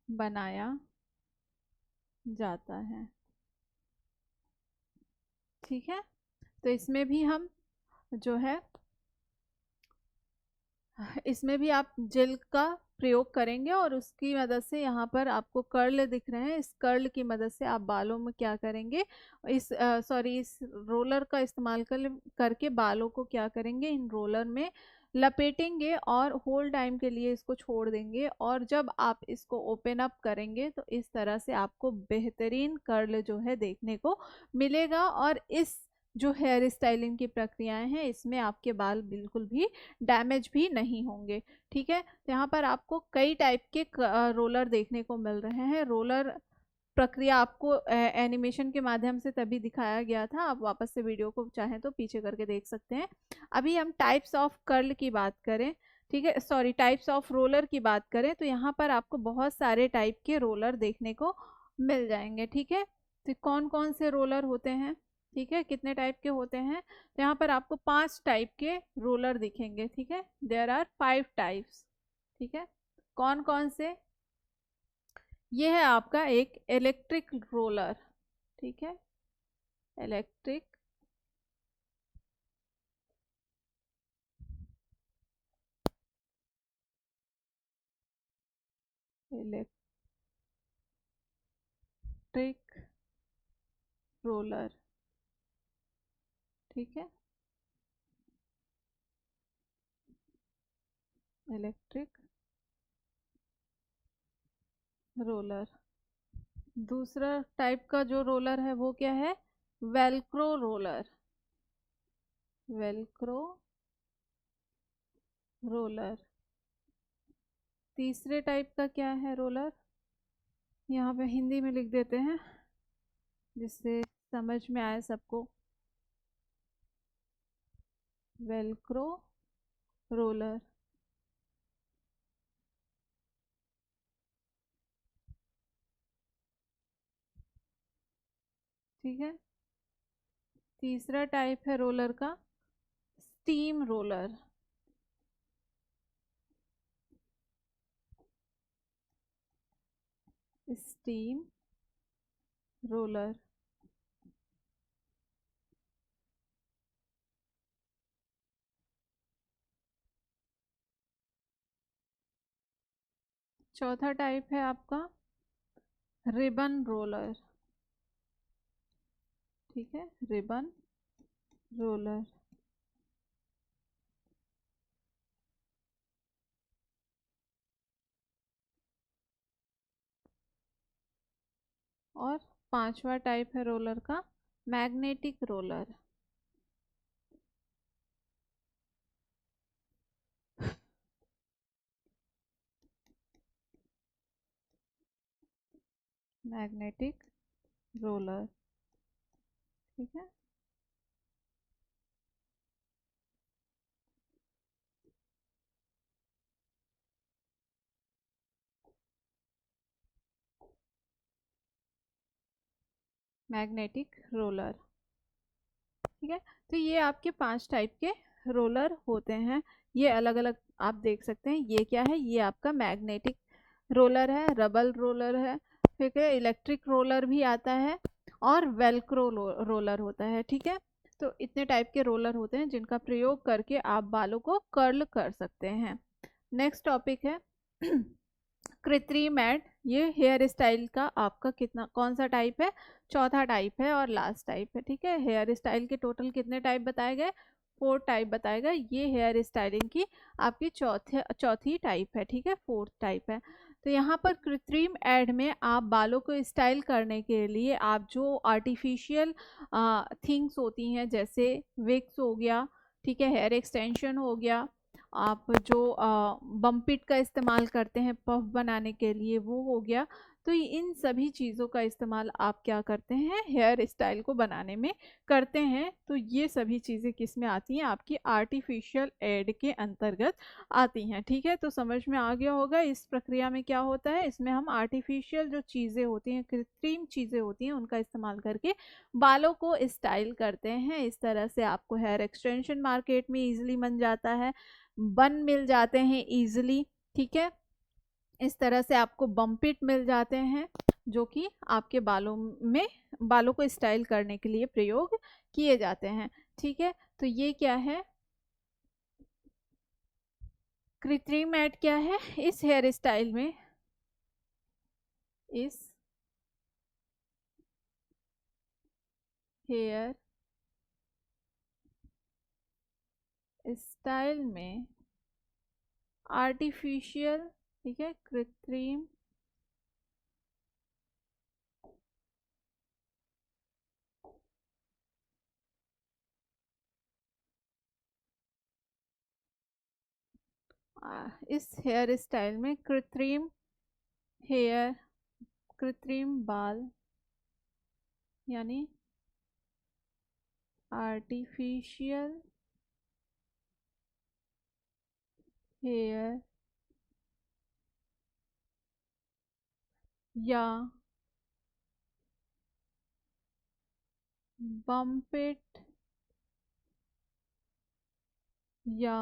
बनाया जाता है। ठीक है, तो इसमें भी हम जो है, इसमें भी आप जेल का प्रयोग करेंगे, और उसकी मदद से यहाँ पर आपको कर्ल दिख रहे हैं, इस कर्ल की मदद से आप बालों में क्या करेंगे, इस रोलर का इस्तेमाल करके बालों को क्या करेंगे, इन रोलर में लपेटेंगे और होल टाइम के लिए इसको छोड़ देंगे, और जब आप इसको ओपन अप करेंगे तो इस तरह से आपको बेहतरीन कर्ल जो है देखने को मिलेगा। और इस जो हेयर स्टाइलिंग की प्रक्रियाएं हैं, इसमें आपके बाल बिल्कुल भी डैमेज भी नहीं होंगे। ठीक है, तो यहाँ पर आपको कई टाइप के रोलर देखने को मिल रहे हैं। रोलर प्रक्रिया आपको एनिमेशन के माध्यम से तभी दिखाया गया था, आप वापस से वीडियो को चाहें तो पीछे करके देख सकते हैं। अभी हम टाइप्स ऑफ कर्ल की बात करें, ठीक है, सॉरी, टाइप्स ऑफ रोलर की बात करें, तो यहाँ पर आपको बहुत सारे टाइप के रोलर देखने को मिल जाएंगे। ठीक है, तो कौन कौन से रोलर होते हैं, ठीक है, कितने टाइप के होते हैं? तो यहाँ पर आपको 5 टाइप के रोलर दिखेंगे। ठीक है, देयर आर 5 टाइप्स। ठीक है, कौन कौन से? ये है आपका एक इलेक्ट्रिक रोलर। ठीक है, इलेक्ट्रिक इलेक्ट्रिक रोलर। ठीक है, इलेक्ट्रिक रोलर। दूसरा टाइप का जो रोलर है वो क्या है? Velcro roller. Velcro roller. तीसरे टाइप का क्या है रोलर? यहाँ पे हिंदी में लिख देते हैं जिससे समझ में आए सबको। Velcro roller. ठीक है, तीसरा टाइप है रोलर का स्टीम रोलर। Steam roller. चौथा टाइप है आपका रिबन रोलर। ठीक है, रिबन रोलर। और पांचवा टाइप है रोलर का मैग्नेटिक रोलर। Magnetic roller. ठीक है, मैग्नेटिक रोलर। ठीक है, तो ये आपके 5 टाइप के रोलर होते हैं। ये अलग अलग आप देख सकते हैं। ये क्या है? ये आपका मैग्नेटिक रोलर है, रबल रोलर है। ठीक है, इलेक्ट्रिक रोलर भी आता है और वेलक्रो रोलर होता है। ठीक है, तो इतने टाइप के रोलर होते हैं जिनका प्रयोग करके आप बालों को कर्ल कर सकते हैं। नेक्स्ट टॉपिक है कृत्रिम ऐड। ये हेयर स्टाइल का आपका कितना कौन सा टाइप है? चौथा टाइप है और लास्ट टाइप है। ठीक है, हेयर स्टाइल के टोटल कितने टाइप बताए गए? 4 टाइप बताए गए। ये हेयर स्टाइलिंग की आपकी चौथी टाइप है। ठीक है, 4th टाइप है। तो यहाँ पर कृत्रिम ऐड में आप बालों को स्टाइल करने के लिए आप जो आर्टिफिशियल थिंग्स होती हैं जैसे विक्स हो गया, ठीक है, हेयर एक्सटेंशन हो गया, आप जो बम्पिट का इस्तेमाल करते हैं पफ बनाने के लिए वो हो गया। तो इन सभी चीज़ों का इस्तेमाल आप क्या करते हैं? हेयर स्टाइल को बनाने में करते हैं। तो ये सभी चीज़ें किस में आती हैं? आपकी आर्टिफिशियल एड के अंतर्गत आती हैं। ठीक है, तो समझ में आ गया होगा इस प्रक्रिया में क्या होता है। इसमें हम आर्टिफिशियल जो चीज़ें होती हैं, कृत्रिम चीज़ें होती हैं, उनका इस्तेमाल करके बालों को स्टाइल करते हैं। इस तरह से आपको हेयर एक्सटेंशन मार्केट में ईजिली बन जाता है, बन मिल जाते हैं इजीली। ठीक है, इस तरह से आपको बम्पिट मिल जाते हैं जो कि आपके बालों को स्टाइल करने के लिए प्रयोग किए जाते हैं। ठीक है, तो ये क्या है? कृत्रिम ऐड क्या है इस हेयर स्टाइल में? इस हेयर स्टाइल में आर्टिफिशियल, ठीक है, कृत्रिम इस हेयर स्टाइल में हेयर कृत्रिम बाल यानी आर्टिफिशियल हेयर या बम्पिट या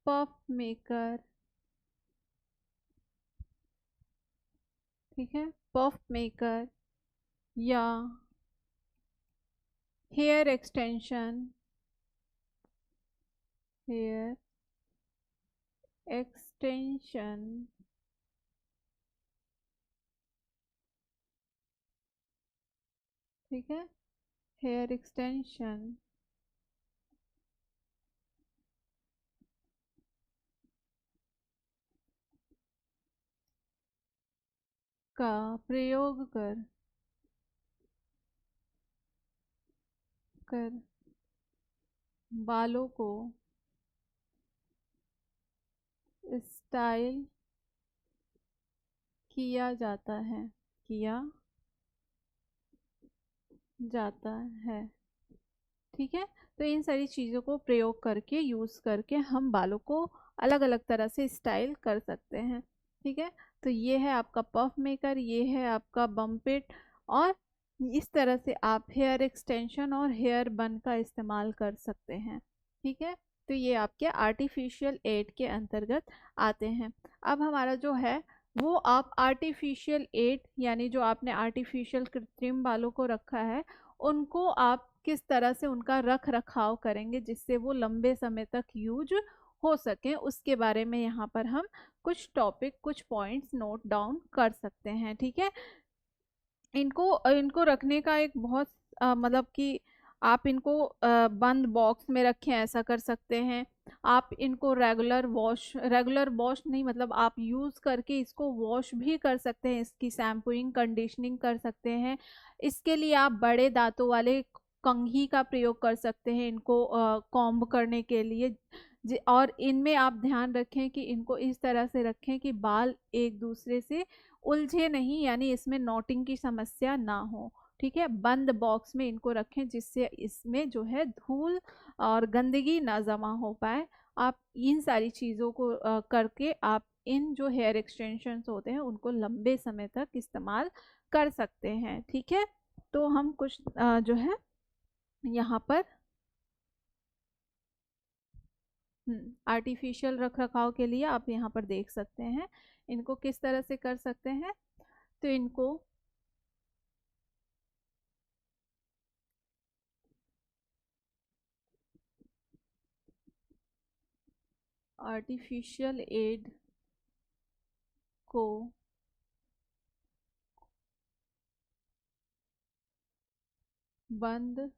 पफ मेकर, ठीक है, पफ मेकर या हेयर एक्सटेंशन, हेयर एक्सटेंशन ठीक है, हेयर एक्सटेंशन का प्रयोग कर बालों को स्टाइल किया जाता है, किया जाता है, ठीक है। तो इन सारी चीज़ों को प्रयोग करके, यूज़ करके हम बालों को अलग अलग तरह से स्टाइल कर सकते हैं, ठीक है। तो ये है आपका पफ मेकर, ये है आपका बम्पिट, और इस तरह से आप हेयर एक्सटेंशन और हेयर बन का इस्तेमाल कर सकते हैं, ठीक है। तो ये आपके आर्टिफिशियल एड के अंतर्गत आते हैं। अब हमारा जो है वो, आप आर्टिफिशियल एड यानी जो आपने आर्टिफिशियल कृत्रिम बालों को रखा है, उनको आप किस तरह से उनका रख रखाव करेंगे जिससे वो लंबे समय तक यूज हो सके, उसके बारे में यहाँ पर हम कुछ टॉपिक, कुछ पॉइंट्स नोट डाउन कर सकते हैं, ठीक है। इनको इनको रखने का एक बहुत मतलब कि आप इनको बंद बॉक्स में रखें, ऐसा कर सकते हैं। आप इनको रेगुलर वॉश नहीं, मतलब आप यूज़ करके इसको वॉश भी कर सकते हैं, इसकी शैम्पूइंग कंडीशनिंग कर सकते हैं। इसके लिए आप बड़े दांतों वाले कंघी का प्रयोग कर सकते हैं इनको कॉम्ब करने के लिए। और इनमें आप ध्यान रखें कि इनको इस तरह से रखें कि बाल एक दूसरे से उलझे नहीं, यानी इसमें नॉटिंग की समस्या ना हो, ठीक है। बंद बॉक्स में इनको रखें जिससे इसमें जो है धूल और गंदगी ना जमा हो पाए। आप इन सारी चीज़ों को करके आप इन जो हेयर एक्सटेंशंस होते हैं उनको लंबे समय तक इस्तेमाल कर सकते हैं, ठीक है। तो हम कुछ जो है यहाँ पर आर्टिफिशियल रख रखाव के लिए आप यहाँ पर देख सकते हैं इनको किस तरह से कर सकते हैं। तो इनको आर्टिफिशियल एड को बंद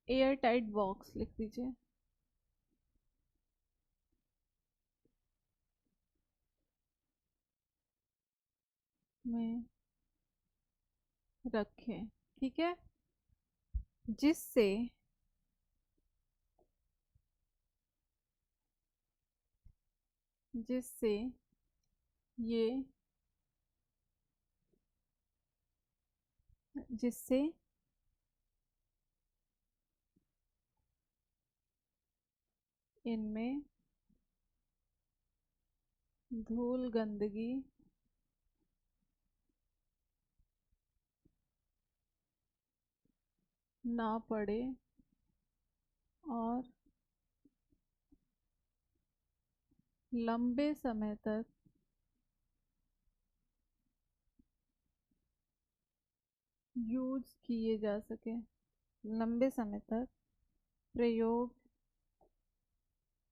एयर टाइट बॉक्स लिख दीजिए में रखें, ठीक है, जिससे जिससे ये जिससे इनमें धूल गंदगी ना पड़े और लंबे समय तक यूज किए जा सके, लंबे समय तक प्रयोग,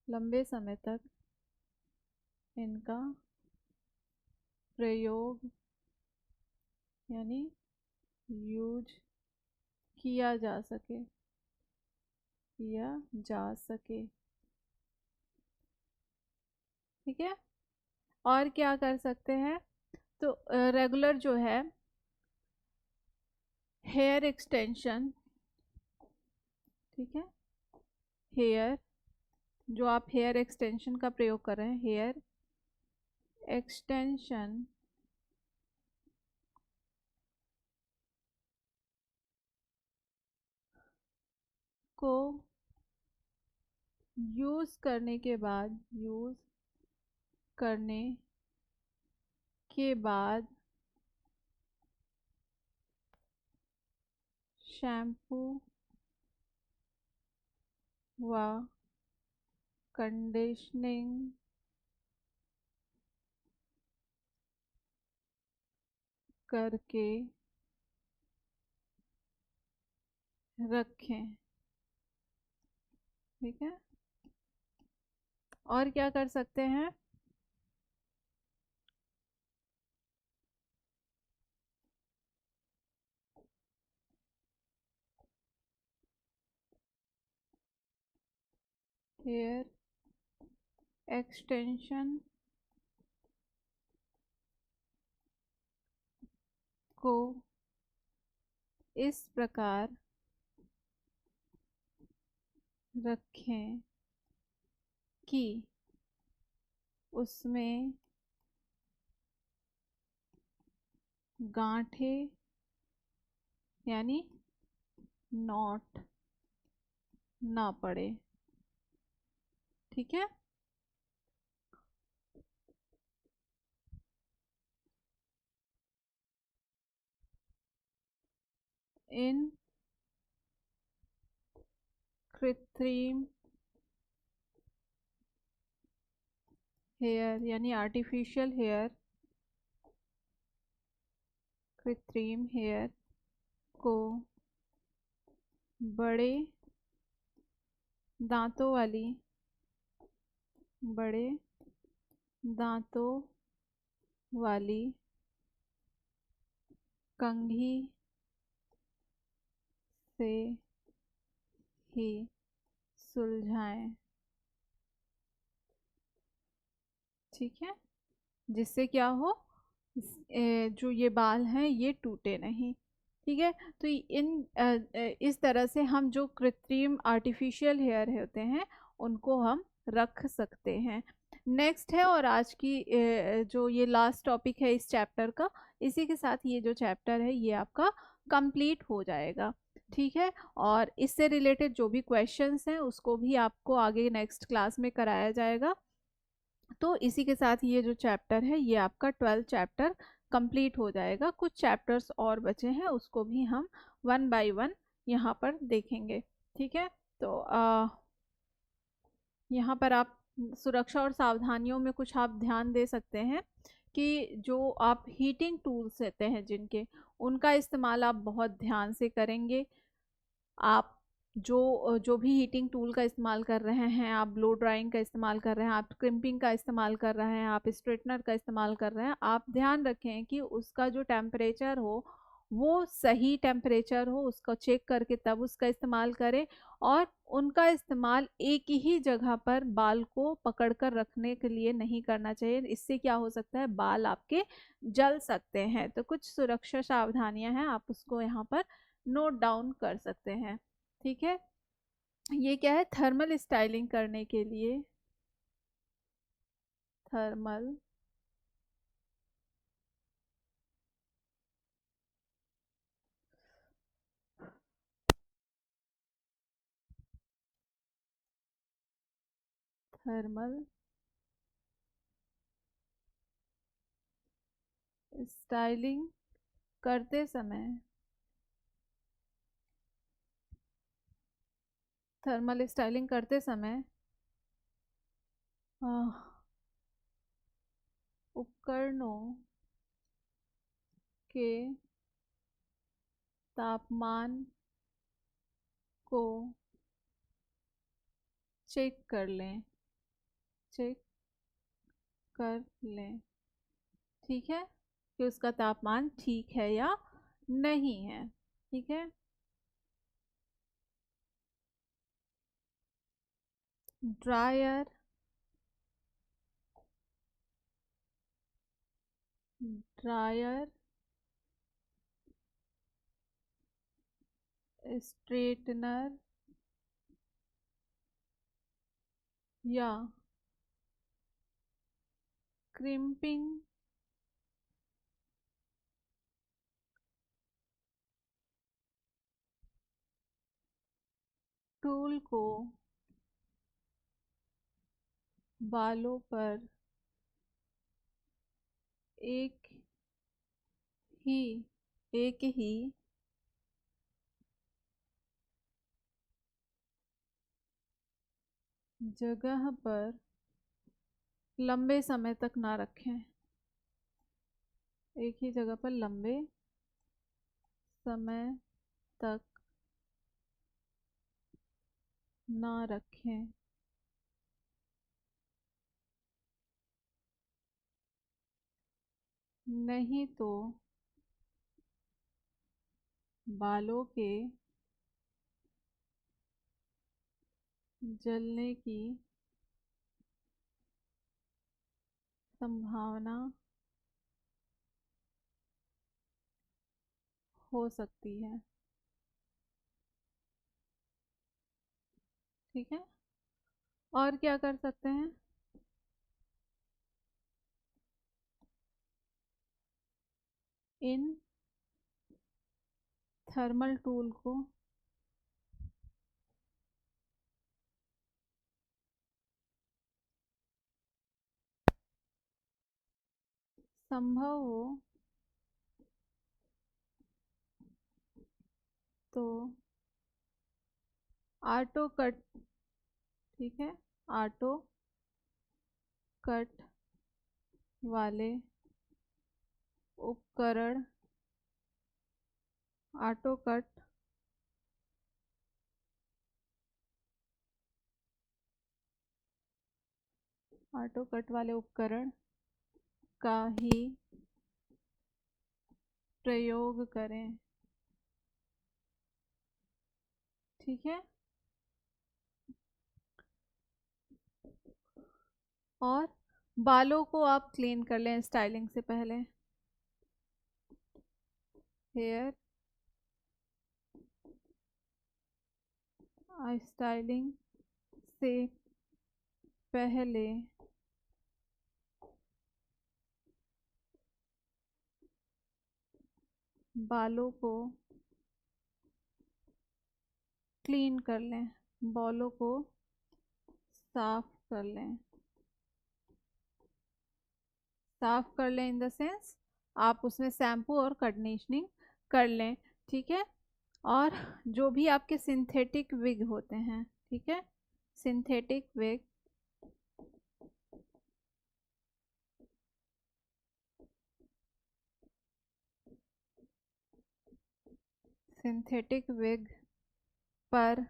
लंबे समय तक इनका प्रयोग यानी यूज किया जा सके, किया जा सके, ठीक है। और क्या कर सकते हैं, तो रेगुलर जो है हेयर एक्सटेंशन, ठीक है, हेयर जो आप हेयर एक्सटेंशन का प्रयोग कर रहे हैं, हेयर एक्सटेंशन को यूज़ करने के बाद शैम्पू व कंडीशनिंग करके रखें। ठीक है, और क्या कर सकते हैं? हेयर एक्सटेंशन को इस प्रकार रखें कि उसमें गांठें यानी नॉट ना पड़े। ठीक है, इन कृत्रिम हेयर यानी आर्टिफिशियल हेयर, कृत्रिम हेयर को बड़े दांतों वाली बड़े दांतों वाली कंघी से ही सुलझाएं। ठीक है, जिससे क्या हो, जो ये बाल हैं ये टूटे नहीं। ठीक है, तो इस तरह से हम जो कृत्रिम आर्टिफिशियल हेयर होते हैं उनको हम रख सकते हैं। नेक्स्ट है, और आज की जो ये लास्ट टॉपिक है इस चैप्टर का, इसी के साथ ये जो चैप्टर है ये आपका कंप्लीट हो जाएगा। ठीक है, और इससे रिलेटेड जो भी क्वेश्चंस हैं उसको भी आपको आगे नेक्स्ट क्लास में कराया जाएगा। तो इसी के साथ ये जो चैप्टर है ये आपका 12 चैप्टर कंप्लीट हो जाएगा। कुछ चैप्टर्स और बचे हैं उसको भी हम वन बाय वन यहाँ पर देखेंगे। ठीक है, तो यहाँ पर आप सुरक्षा और सावधानियों में कुछ आप ध्यान दे सकते हैं कि जो आप हीटिंग टूल्स रहते हैं जिनके, उनका इस्तेमाल आप बहुत ध्यान से करेंगे। आप जो भी हीटिंग टूल का इस्तेमाल कर रहे हैं, आप ब्लो ड्राइंग का इस्तेमाल कर रहे हैं, आप क्रिम्पिंग का इस्तेमाल कर रहे हैं, आप स्ट्रेटनर का इस्तेमाल कर रहे हैं, आप ध्यान रखें कि उसका जो टेम्परेचर हो वो सही टेम्परेचर हो, उसको चेक करके तब उसका इस्तेमाल करें। और उनका इस्तेमाल एक ही जगह पर बाल को पकड़कर रखने के लिए नहीं करना चाहिए, इससे क्या हो सकता है, बाल आपके जल सकते हैं। तो कुछ सुरक्षा सावधानियां हैं, आप उसको यहाँ पर नोट डाउन कर सकते हैं। ठीक है, ये क्या है, थर्मल स्टाइलिंग करने के लिए थर्मल थर्मल स्टाइलिंग करते समय थर्मल स्टाइलिंग करते समय आह, उपकरणों के तापमान को चेक कर लें चेक कर लें। ठीक है, कि उसका तापमान ठीक है या नहीं है। ठीक है, ड्रायर ड्रायर स्ट्रेटनर या क्रिम्पिंग टूल को बालों पर एक ही एक ही जगह पर लंबे समय तक ना रखें। एक ही जगह पर लंबे समय तक ना रखें। नहीं तो बालों के जलने की संभावना हो सकती है। ठीक है। और क्या कर सकते हैं? इन थर्मल टूल को संभव हो तो ऑटो कट, ठीक है, ऑटो कट वाले उपकरण, ऑटो कट ऑटो कट वाले उपकरण का ही प्रयोग करें। ठीक है। और बालों को आप क्लीन कर लें स्टाइलिंग से पहले। हेयर स्टाइलिंग से पहले बालों को क्लीन कर लें, बालों को साफ कर लें। साफ कर लें इन द सेंस आप उसमें शैम्पू और कंडीशनिंग कर लें। ठीक है। और जो भी आपके सिंथेटिक विग होते हैं, ठीक है, सिंथेटिक विग, सिंथेटिक विग पर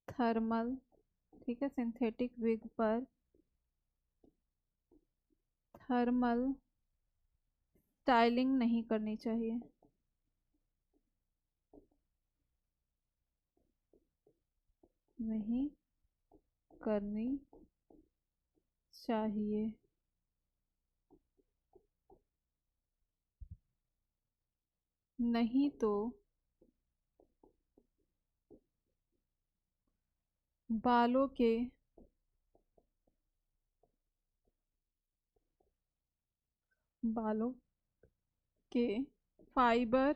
थर्मल, ठीक है, सिंथेटिक विग पर थर्मल स्टाइलिंग नहीं करनी चाहिए। नहीं करनी चाहिए। नहीं तो बालों के बालों के फाइबर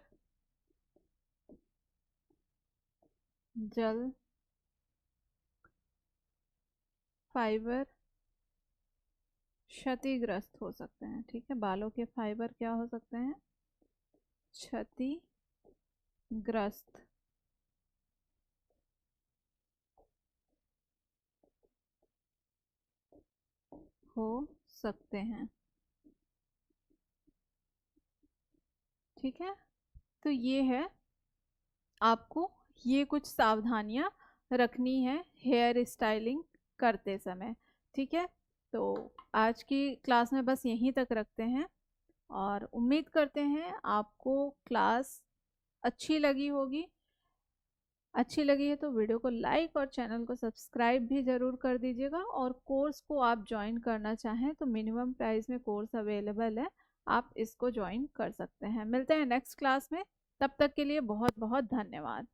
जल फाइबर क्षतिग्रस्त हो सकते हैं। ठीक है। बालों के फाइबर क्या हो सकते हैं? क्षतिग्रस्त हो सकते हैं। ठीक है। तो ये है, आपको ये कुछ सावधानियां रखनी है हेयर स्टाइलिंग करते समय। ठीक है। तो आज की क्लास में बस यहीं तक रखते हैं और उम्मीद करते हैं आपको क्लास अच्छी लगी होगी। अच्छी लगी है तो वीडियो को लाइक और चैनल को सब्सक्राइब भी ज़रूर कर दीजिएगा। और कोर्स को आप ज्वाइन करना चाहें तो मिनिमम प्राइस में कोर्स अवेलेबल है, आप इसको ज्वाइन कर सकते हैं। मिलते हैं नेक्स्ट क्लास में, तब तक के लिए बहुत बहुत धन्यवाद।